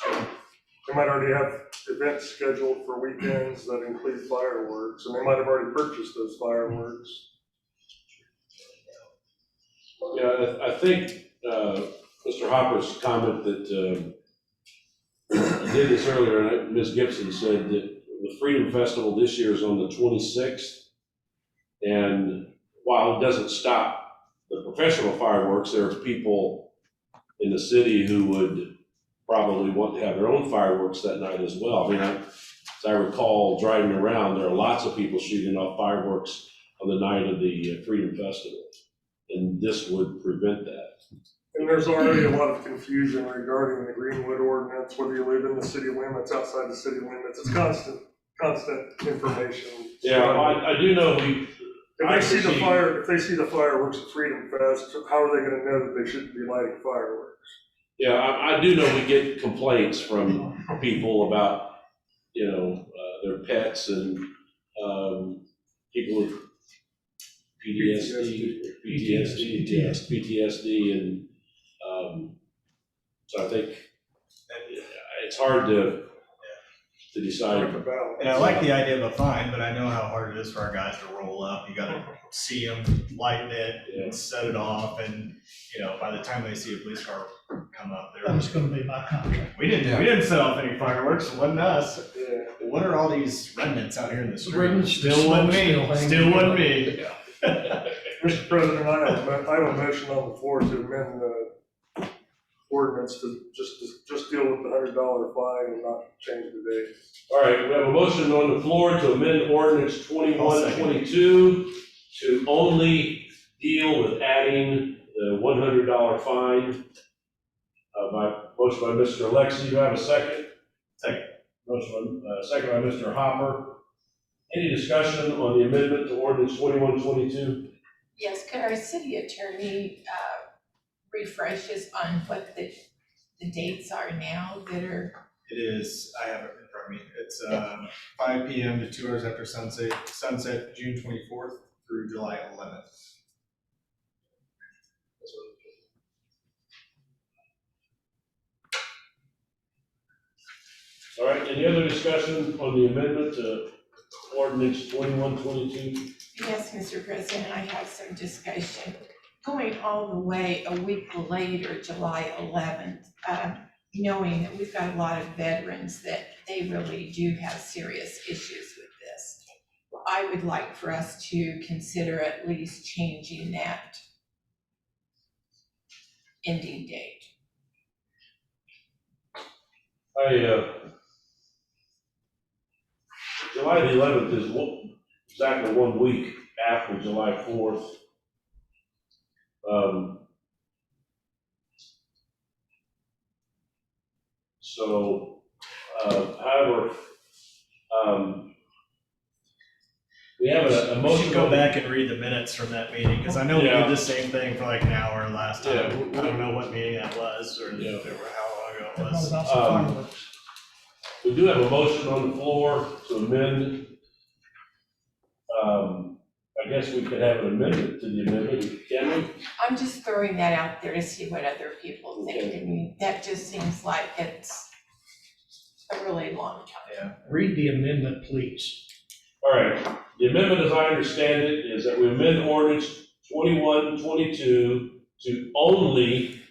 They might already have events scheduled for weekends that include fireworks, and they might have already purchased those fireworks. Yeah, I think Mr. Hopper's comment that I did this earlier, and Ms. Gibson said that the Freedom Festival this year is on the 26th. And while it doesn't stop the professional fireworks, there are people in the city who would probably want to have their own fireworks that night as well. I mean, as I recall driving around, there are lots of people shooting off fireworks on the night of the Freedom Festival. And this would prevent that. And there's already a lot of confusion regarding the Greenwood ordinance, whether you live in the city limits, outside the city limits. It's constant information. Yeah, I do know we. If they see the fireworks at Freedom Fest, how are they gonna know that they shouldn't be lighting fireworks? Yeah, I do know we get complaints from people about, their pets and, people with PTSD, and, so I think it's hard to decide. And I like the idea of a fine, but I know how hard it is for our guys to roll up. You gotta see them lighting it and set it off, and, by the time they see a police car come up, That was gonna be my contract. we didn't set off any fireworks, it wasn't us. Yeah. What are all these remnants out here in the street? Remnants, Still wasn't me, still wasn't me. Mr. President, I have a motion on the floor to amend the ordinance to just deal with the $100 fine and not change the date. All right, we have a motion on the floor to amend ordinance 2122 to only deal with adding the $100 fine. Motion by Mr. Alexi, do I have a second? Second. Motion, second by Mr. Hopper. Any discussion on the amendment to ordinance 2122? Yes, could our city attorney refresh us on what the dates are now that are? It is, I have it in front of me, it's 5 PM to 2 hours after sunset, June 24th through July 11th. All right, any other discussion on the amendment to ordinance 2122? Yes, Mr. President, I have some discussion. Going all the way a week later, July 11th, knowing that we've got a lot of veterans that they really do have serious issues with this. I would like for us to consider at least changing that ending date. July the 11th is exactly 1 week after July 4th. So, however, we have a We motion. should go back and read the minutes from that meeting, because I know we Yeah. did the same thing for like an hour last time. Yeah. I don't know what meeting that was, or Yeah. how long ago it What was. about some fireworks? We do have a motion on the floor to amend. I guess we could have an amendment to the amendment, can we? I'm just throwing that out there to see what other people think. Okay. I mean, that just seems like it's a really long time. Yeah. Read the amendment, please. All right, the amendment, as I understand it, is that we amend ordinance 2122 to only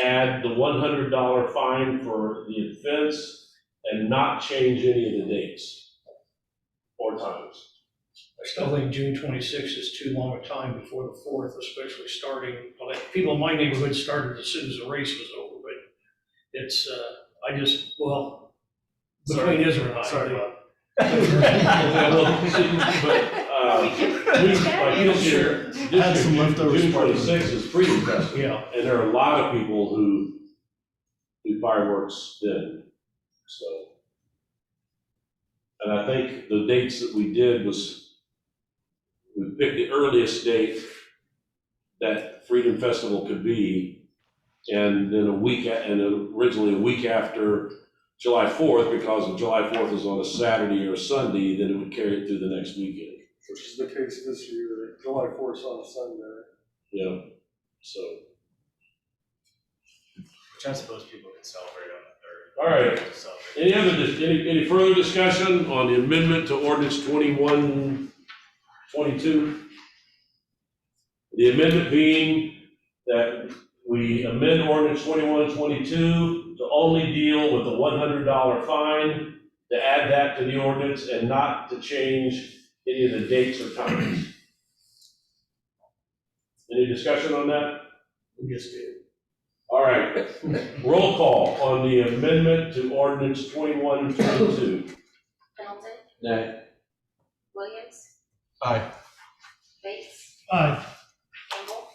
add the $100 fine for the offense and not change any of the dates or times. I still think June 26th is too long a time before the 4th, especially starting, well, people in my neighborhood started as soon as the race was over, but it's, well, between Israel and I. Sorry, Bob. Had some leftovers. June 26th is Freedom Festival. Yeah. And there are a lot of people who do fireworks then, so. And I think the dates that we did was, we picked the earliest date that Freedom Festival could be, and then originally a week after July 4th, because July 4th is on a Saturday or a Sunday, then it would carry it through the next weekend. Which is the case this year, July 4th on a Sunday. Yeah, so. Which I suppose people can celebrate on the 3rd. All right. Any further discussion on the amendment to ordinance 2122? The amendment being that we amend ordinance 2122 to only deal with the $100 fine, to add that to the ordinance and not to change any of the dates or times. Any discussion on that? We just did. All right, roll call on the amendment to ordinance 2122. Pendleton, Nay. Williams, Aye. Bates, Aye. Campbell,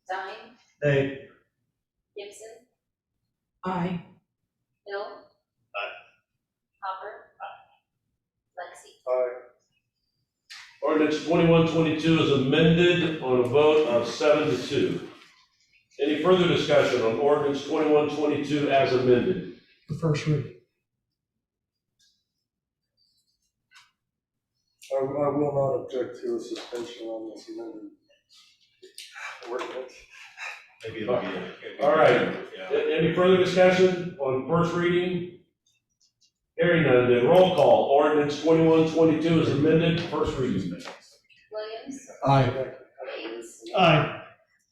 Dine, Hey, Gibson, Aye. Hill. Hopper. Lexi. Ordinance 2122 is amended on a vote of 7-2. Any further discussion on ordinance 2122 as amended? The first reading. I will not object to a suspension on this amendment. Ordinance. Maybe it'll be. All right. Yeah. Any further discussion on first reading? Hearing none, then roll call. Ordinance 2122 is amended, first reading. Williams, Aye. Bates, Aye.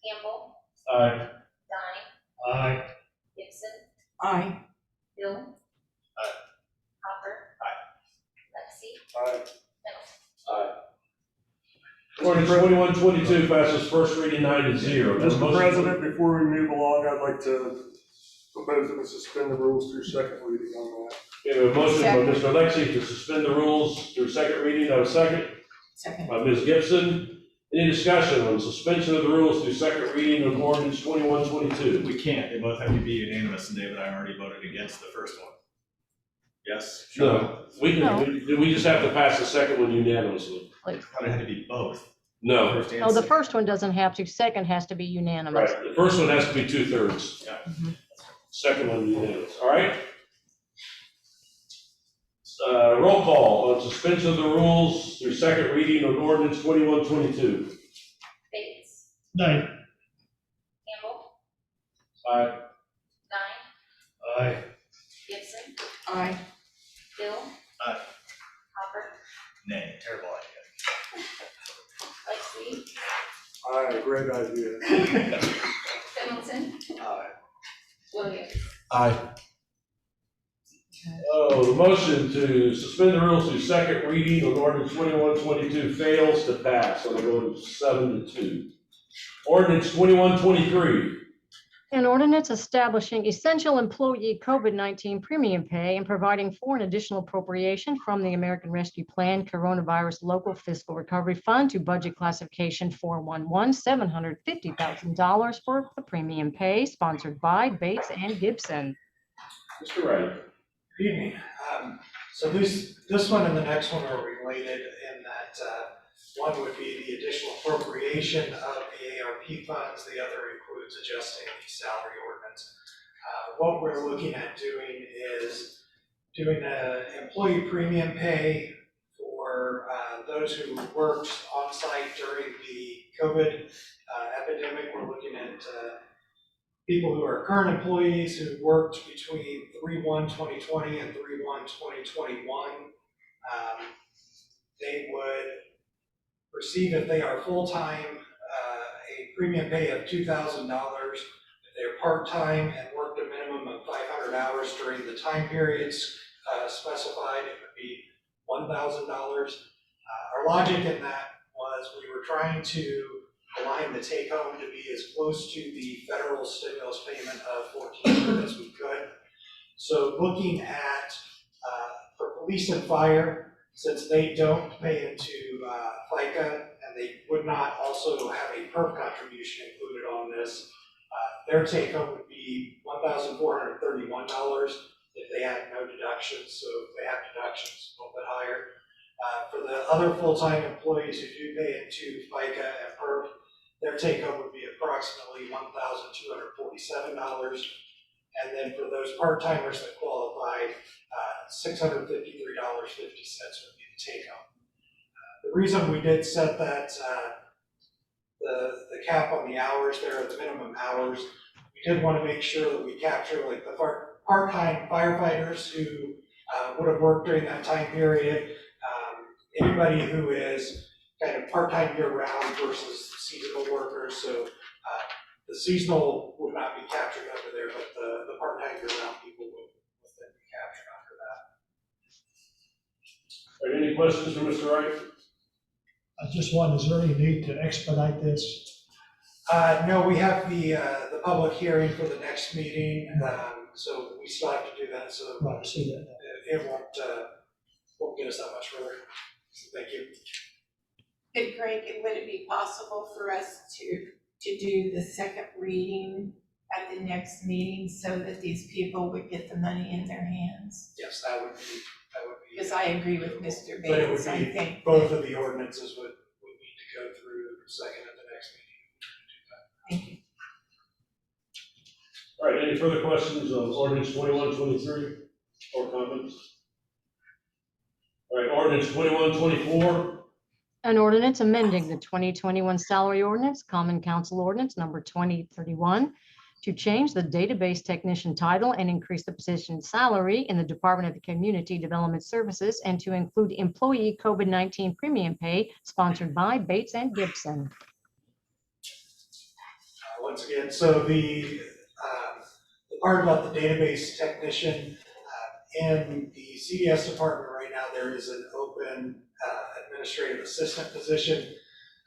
Campbell, Aye. Dine, aye. Gibson, Aye. Hill. Hopper. Lexi. Pendleton. Ordinance 2122 passes first reading 9-0. Mr. President, before we move along, I'd like to propose that we suspend the rules through second reading on that. We have a motion by Mr. Lexi to suspend the rules through second reading. I have a second Second. by Ms. Gibson. Any discussion on suspension of the rules through second reading of ordinance 2122? We can't, they both have to be unanimous, and David and I already voted against the first one. Yes? No, we just have to pass the second one unanimously. I thought it had to be both. No, First and No, the second. first one doesn't have to, second has to be unanimous. right, the first one has to be 2/3. Yeah. Second one unanimous, all right? Roll call on suspension of the rules through second reading on ordinance 2122. Bates, Nay. Campbell, Aye. Dine, Aye. Gibson, Aye. Hill. Aye. Hopper. Nay, terrible idea. Lexi. Aye, great idea. Pendleton. Aye. Williams. Aye. Oh, the motion to suspend the rules through second reading on ordinance 2122 fails to pass on a vote of 7-2. Ordinance 2123. An ordinance establishing essential employee COVID-19 premium pay and providing for an additional appropriation from the American Rescue Plan Coronavirus Local Fiscal Recovery Fund to budget classification 411, $750,000 for the premium pay, sponsored by Bates and Gibson. Mr. Wright. Good evening. So this one and the next one are related in that one would be the additional appropriation of the ARP funds. The other includes adjusting the salary ordinance. What we're looking at doing is doing an employee premium pay for those who worked on site during the COVID epidemic. We're looking at people who are current employees who worked between 3/1/2020 and 3/1/2021. They would receive, if they are full-time, a premium pay of $2,000. If they are part-time and worked a minimum of 500 hours during the time periods specified, it would be $1,000. Our logic in that was we were trying to align the take-home to be as close to the federal stimulus payment of $1,400 as we could. So looking at, for police and fire, since they don't pay into FICA and they would not also have a PERF contribution included on this, their take-home would be $1,431 if they had no deductions. So if they have deductions, a little bit higher. For the other full-time employees who do pay into FICA and PERF, their take-home would be approximately $1,247. And then for those part-timers that qualify, $653.50 would be the take-home. The reason we did set that, the cap on the hours there, the minimum hours, we did want to make sure that we capture like the part-time firefighters who would have worked during that time period, anybody who is kind of part-time year-round versus seasonal workers. So the seasonal would not be captured under there, but the part-time year-round people would then be captured under that. All right, any questions for Mr. Wright? I just wondered, is there any need to expedite this? No, we have the public hearing for the next meeting, so we still have to do that. So Right, I see that. it won't get us that much further. So thank you. But Greg, would it be possible for us to do the second reading at the next meeting so that these people would get the money in their hands? Yes, that would be. Because I agree with Mr. But it would Bates, I be, think. both of the ordinances would need to go through second at the next meeting. Thank you. All right, any further questions on ordinance 2123 or comments? All right, ordinance 2124. An ordinance amending the 2021 salary ordinance, Common Council Ordinance Number 2031, to change the database technician title and increase the position salary in the Department of Community Development Services and to include employee COVID-19 premium pay, sponsored by Bates and Gibson. Once again, so the part about the database technician, in the CDS department right now, there is an open administrative assistant position.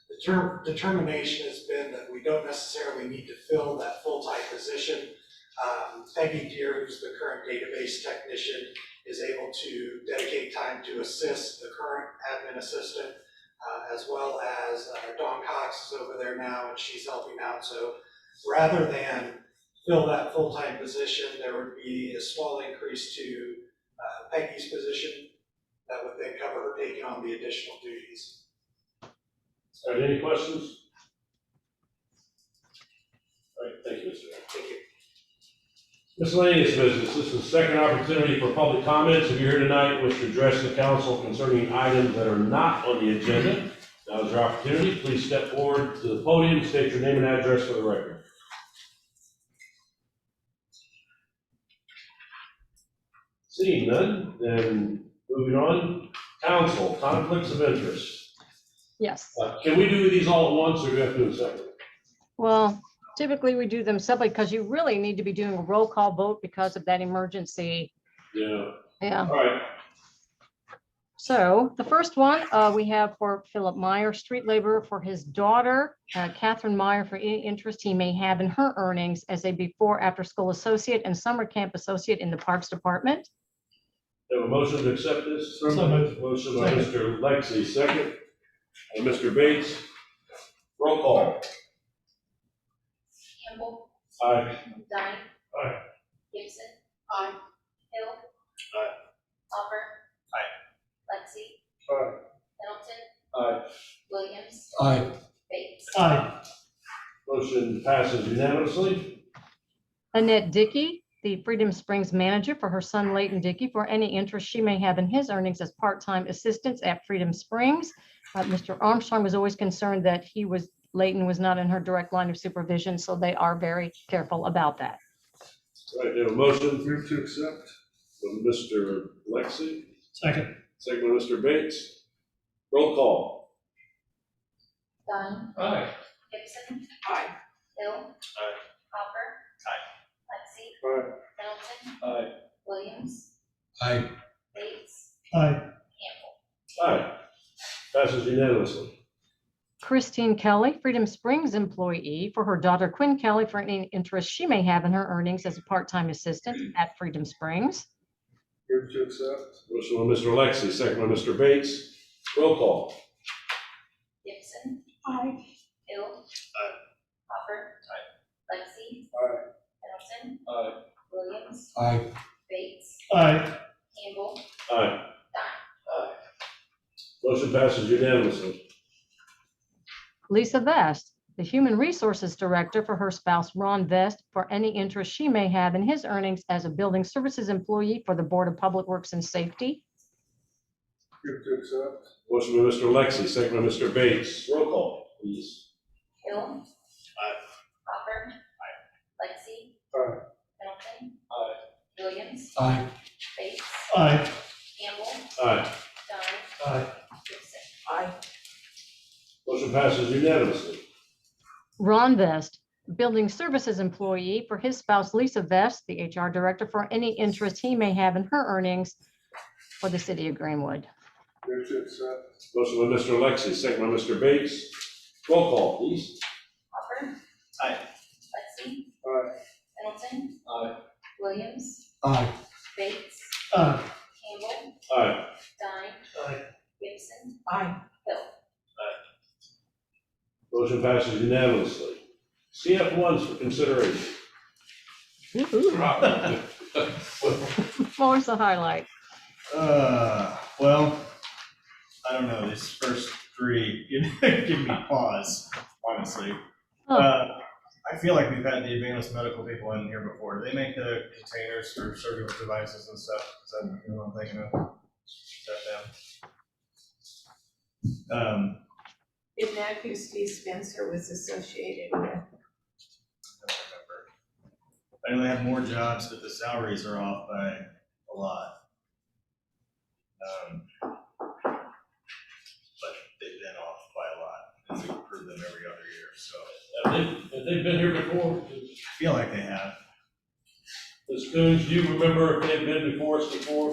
The determination has been that we don't necessarily need to fill that full-time position. Peggy Deere, who's the current database technician, is able to dedicate time to assist the current admin assistant, as well as Dawn Cox is over there now, and she's helping out. So rather than fill that full-time position, there would be a small increase to Peggy's position that would then cover her taking on the additional duties. All right, any questions? All right, thank you, Mr. Wright. Thank you. Miscellaneous business. This is the second opportunity for public comments. If you're here tonight, wish to address the council concerning items that are not on the agenda, now is your opportunity. Please step forward to the podium, state your name and address for the record. Seeing none, then moving on. Council, conflicts of interest. Yes. Can we do these all at once, or do we have to do them separately? Well, typically we do them separately because you really need to be doing a roll call vote because of that emergency. Yeah. Yeah. All right. So the first one we have for Philip Meyer, street laborer for his daughter, Catherine Meyer, for any interest he may have in her earnings as a before after school associate and summer camp associate in the Parks Department. Have a motion to accept this? So moved. Motion by Mr. Lexi, second. And Mr. Bates. Roll call. Campbell. Aye. Dunn. Aye. Gibson. Aye. Hill. Aye. Hopper. Aye. Lexi. Aye. Pendleton. Aye. Williams. Aye. Bates. Aye. Motion passes unanimously. Annette Dickey, the Freedom Springs manager for her son Leighton Dickey for any interest she may have in his earnings as part-time assistants at Freedom Springs. Mr. Armstrong was always concerned that Leighton was not in her direct line of supervision, so they are very careful about that. All right, we have a motion to accept from Mr. Lexi, Second. second by Mr. Bates. Roll call. Dunn. Aye. Gibson. Aye. Hill. Aye. Hopper. Aye. Lexi. Aye. Pendleton. Aye. Williams. Aye. Bates. Aye. Campbell. Aye. Passes unanimously. Christine Kelly, Freedom Springs employee for her daughter Quinn Kelly for any interest she may have in her earnings as a part-time assistant at Freedom Springs. Here to accept. Motion by Mr. Lexi, second by Mr. Bates. Roll call. Gibson. Aye. Hill. Aye. Hopper. Aye. Lexi. Aye. Pendleton. Aye. Williams. Aye. Bates. Aye. Campbell. Aye. Dunn. Aye. Motion passes unanimously. Lisa Vest, the Human Resources Director for her spouse Ron Vest for any interest she may have in his earnings as a building services employee for the Board of Public Works and Safety. Here to accept. Motion by Mr. Lexi, second by Mr. Bates. Roll call, please. Hill. Aye. Hopper. Lexi. Aye. Pendleton. Aye. Williams. Aye. Bates. Aye. Campbell. Aye. Dunn. Aye. Gibson. Aye. Motion passes unanimously. Ron Vest, Building Services Employee for his spouse Lisa Vest, the HR Director for any interest he may have in her earnings for the City of Greenwood. Here to accept. Motion by Mr. Lexi, second by Mr. Bates. Roll call, please. Hopper. Aye. Lexi. Aye. Pendleton. Aye. Williams. Aye. Bates. Aye. Campbell. Aye. Dunn. Aye. Gibson. Aye. Hill. Motion passes unanimously. CF1s for consideration. What was the highlight? Well, I don't know, these first three give me pause, honestly. I feel like we've had the advanced medical people in here before. Do they make the containers for surgical devices and stuff? Is that who I'm thinking of? Is that them? Isn't that who Steve Spencer was associated with? I don't remember. I know they have more jobs, but the salaries are off by a lot. But they've been off by a lot, and we improve them every other year, so. Have they been here before? I feel like they have. Ms. Coons, do you remember if they've been before us before?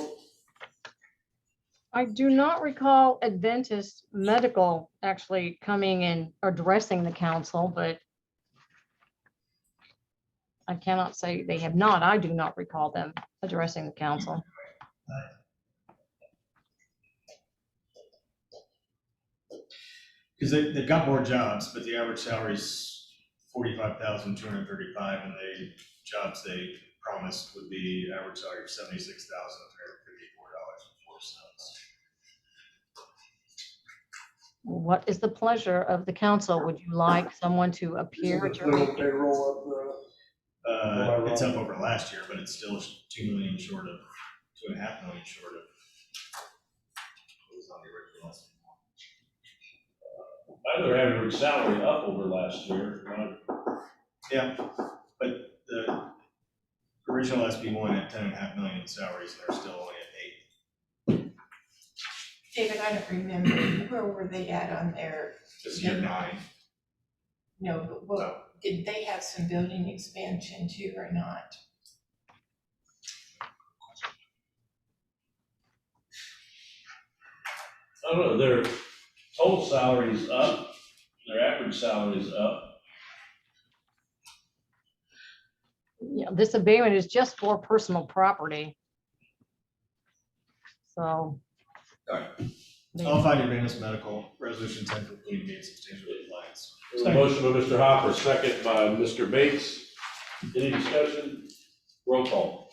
I do not recall Adventist Medical actually coming and addressing the council, but I cannot say they have not. I do not recall them addressing the council. Because they've got more jobs, but the average salary is $45,235, and the jobs they promised would be average salary of $76,354.04. What is the pleasure of the council? Would you like someone to appear at your meeting? It's up over last year, but it's still 2 million short of, 2.5 million short of what was on the original estimate. Either average salary up over last year. Yeah, but the original SB1 had 10.5 million in salaries, and they're still only at 8. David, I don't remember, where were they at on their, This year 9. no, but what, did they have some building expansion too or not? I don't know, their total salary's up, their average salary is up. Yeah, this abatement is just for personal property. So. Alright. I'll find advanced medical, resolution 10 complete means substantial compliance. A motion by Mr. Hopper, second by Mr. Bates. Any discussion? Roll call.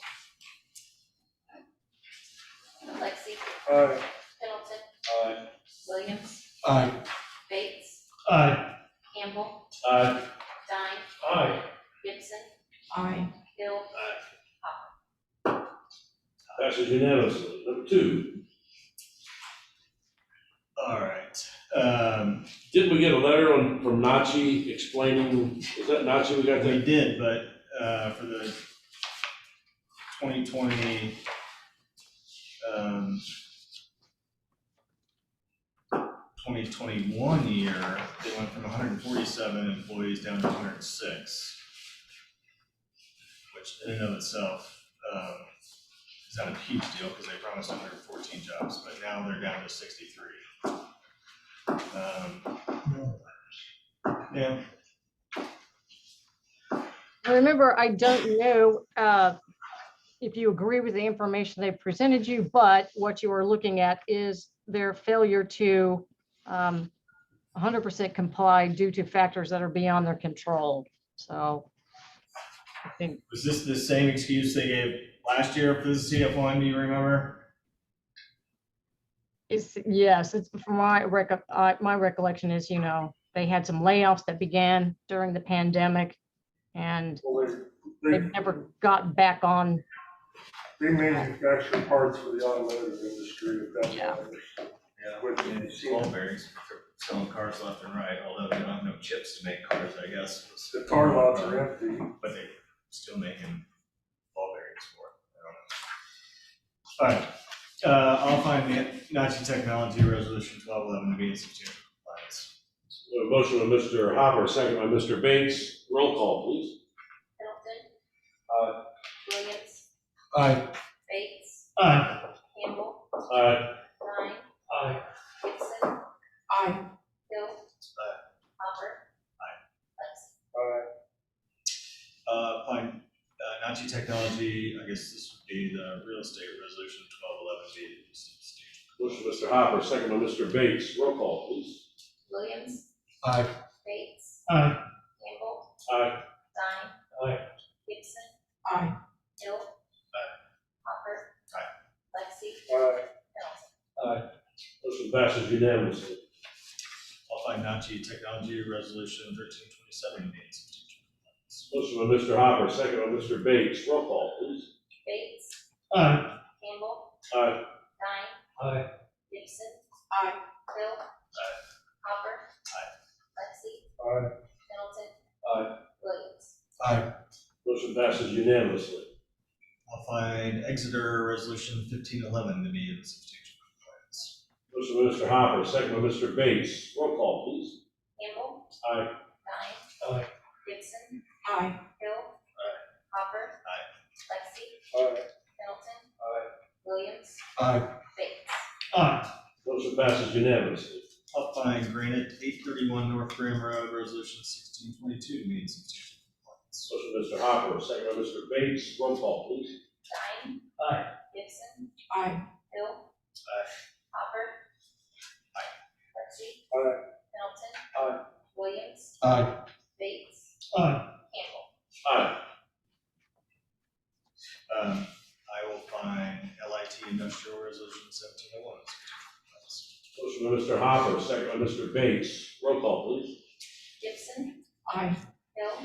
Lexi, Aye. Pendleton, Aye. Williams, Aye. Bates, Aye. Campbell, Aye. Stein, Aye. Gibson, Aye. Hill, Passes unanimously. Number 2, All right. didn't we get a letter from Nachi explaining, is that Nachi we got We that? did, but for the 2020, 2021 year, they went from 147 employees down to 106, which in and of itself is not a huge deal because they promised 114 jobs, but now they're down to 63. Yeah. Remember, I don't know if you agree with the information they presented you, but what you are looking at is their failure to 100% comply due to factors that are beyond their control. So I think. Was this the same excuse they gave last year for the CF1, do you remember? Yes, it's from my recollection is, they had some layoffs that began during the pandemic and they've never got back on. They manufacture parts for the automotive industry, if that Yeah. matters. Yeah, and ball bearings, selling cars left and right, although they don't have no chips to make cars, I guess. The tar lots are empty. But they're still making ball bearings for it. I don't know. All right, I'll find the Nachi Technology Resolution 1211 to be in substantial compliance. A motion by Mr. Hopper, second by Mr. Bates. Roll call, please. Pendleton. Williams, Aye. Bates, Aye. Campbell, Aye. Stein, Aye. Gibson, Aye. Hill, Hopper, Lexi. Fine, Nachi Technology, I guess this would be the real estate resolution 1211 be in substantial. Motion by Mr. Hopper, second by Mr. Bates. Roll call, please. Williams, Aye. Bates, Aye. Campbell, Aye. Stein. Aye. Gibson, Aye. Hill. Hopper. Lexi. Aye. Pendleton. Motion passes unanimously. I'll find Nachi Technology Resolution 1327 be in substantial compliance. Motion by Mr. Hopper, second by Mr. Bates. Roll call, please. Bates, Aye. Campbell, Aye. Stein, Aye. Gibson, Aye. Hill. Hopper. Lexi. Aye. Pendleton. Aye. Williams. Aye. Motion passes unanimously. I'll find Exeter Resolution 1511 to be in substantial compliance. Motion by Mr. Hopper, second by Mr. Bates. Roll call, please. Campbell, Aye. Stein. Aye. Gibson, Aye. Hill. Hopper. Lexi. Aye. Pendleton. Aye. Williams. Aye. Bates. Aye. Motion passes unanimously. I'll find Granite 831 North Graham Road Resolution 1622 to be in substantial compliance. Motion by Mr. Hopper, second by Mr. Bates. Roll call, please. Stein. Aye. Gibson, Aye. Hill. Hopper. Lexi. Aye. Pendleton. Aye. Williams. Aye. Bates. Aye. Campbell. Aye. I will find LIT Industrial Resolution 1701 in substantial compliance. Motion by Mr. Hopper, second by Mr. Bates. Roll call, please. Gibson, Aye. Hill.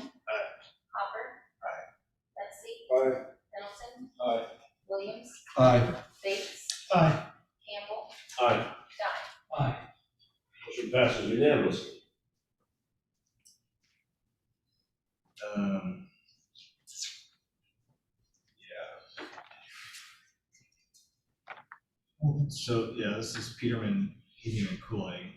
Hopper. Lexi. Aye. Pendleton. Aye. Williams. Aye. Bates. Aye. Campbell. Aye. Stein. Aye. Motion passes unanimously. So, yeah, this is Peterman Heating and Cooling.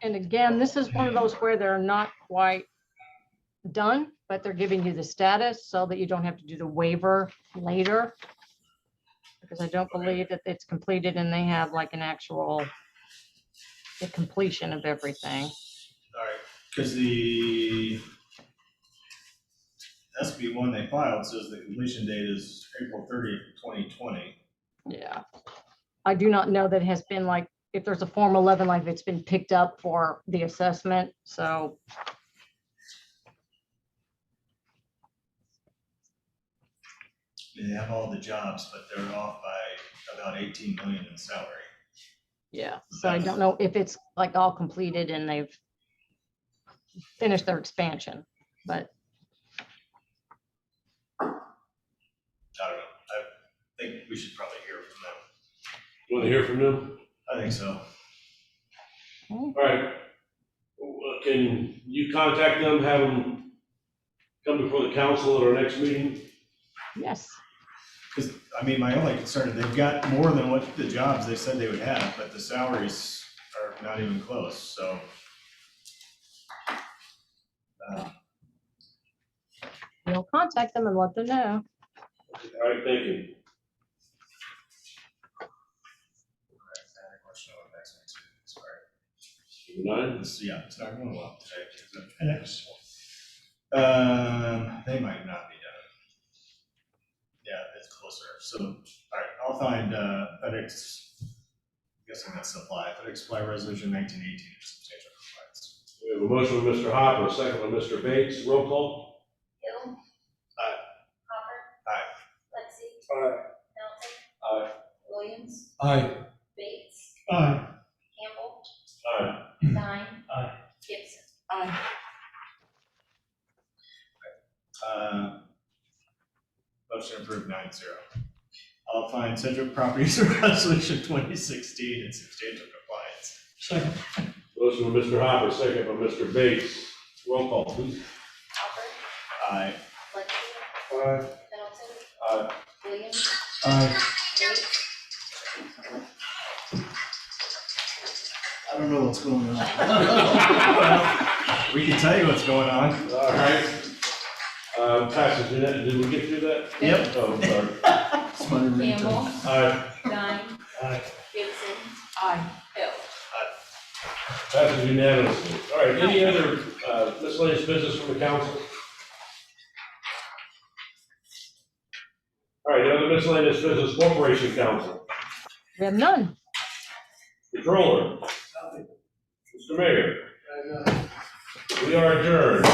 And again, this is one of those where they're not quite done, but they're giving you the status so that you don't have to do the waiver later. Because I don't believe that it's completed and they have like an actual the completion of everything. All right, because the SB one they filed says the completion date is April 30th, 2020. Yeah. I do not know that it has been like, if there's a Form 11, like if it's been picked up for the assessment, so. They have all the jobs, but they're off by about 18 million in salary. Yeah, so I don't know if it's like all completed and they've finished their expansion, but I don't know. I think we should probably hear from them. You want to hear from them? I think so. All right. Can you contact them, have them come before the council at our next meeting? yes. Because, I mean, my only concern is they've got more than what the jobs they said they would have, but the salaries are not even close, so. You'll contact them and let them know. All right, thank you. Nine? Yeah, it's not going well today, is it? Next. They might not be done. Yeah, it's closer, so, all right, I'll find, FedEx, I'm guessing that's supply, FedEx supply resolution 1918 for substantial compliance. We have a motion by Mr. Hopper, a second by Mr. Bates. Roll call. Hill. Aye. Hopper. Aye. Lexi. Aye. Melton. Aye. Williams. Aye. Bates. Aye. Campbell. Aye. Stein. Aye. Gibson. Aye. Motion approved 9-0. I'll find Sedgwick Properties Resolution 2016 in substantial compliance. Second. Motion by Mr. Hopper, second by Mr. Bates. Roll call, please. Hopper. Aye. Lexi. Aye. Melton. Aye. Williams. Aye. Bates. I don't know what's going on. We can tell you what's going on. All right. Passes, did we get through that? Yep. Oh, I'm sorry. Campbell. Aye. Stein. Aye. Gibson. Aye. Hill. Passes unanimously. All right, any other miscellaneous business from the council? All right, other miscellaneous business, Corporation Council, We have none. Controller, Mr. Mayor, we are adjourned.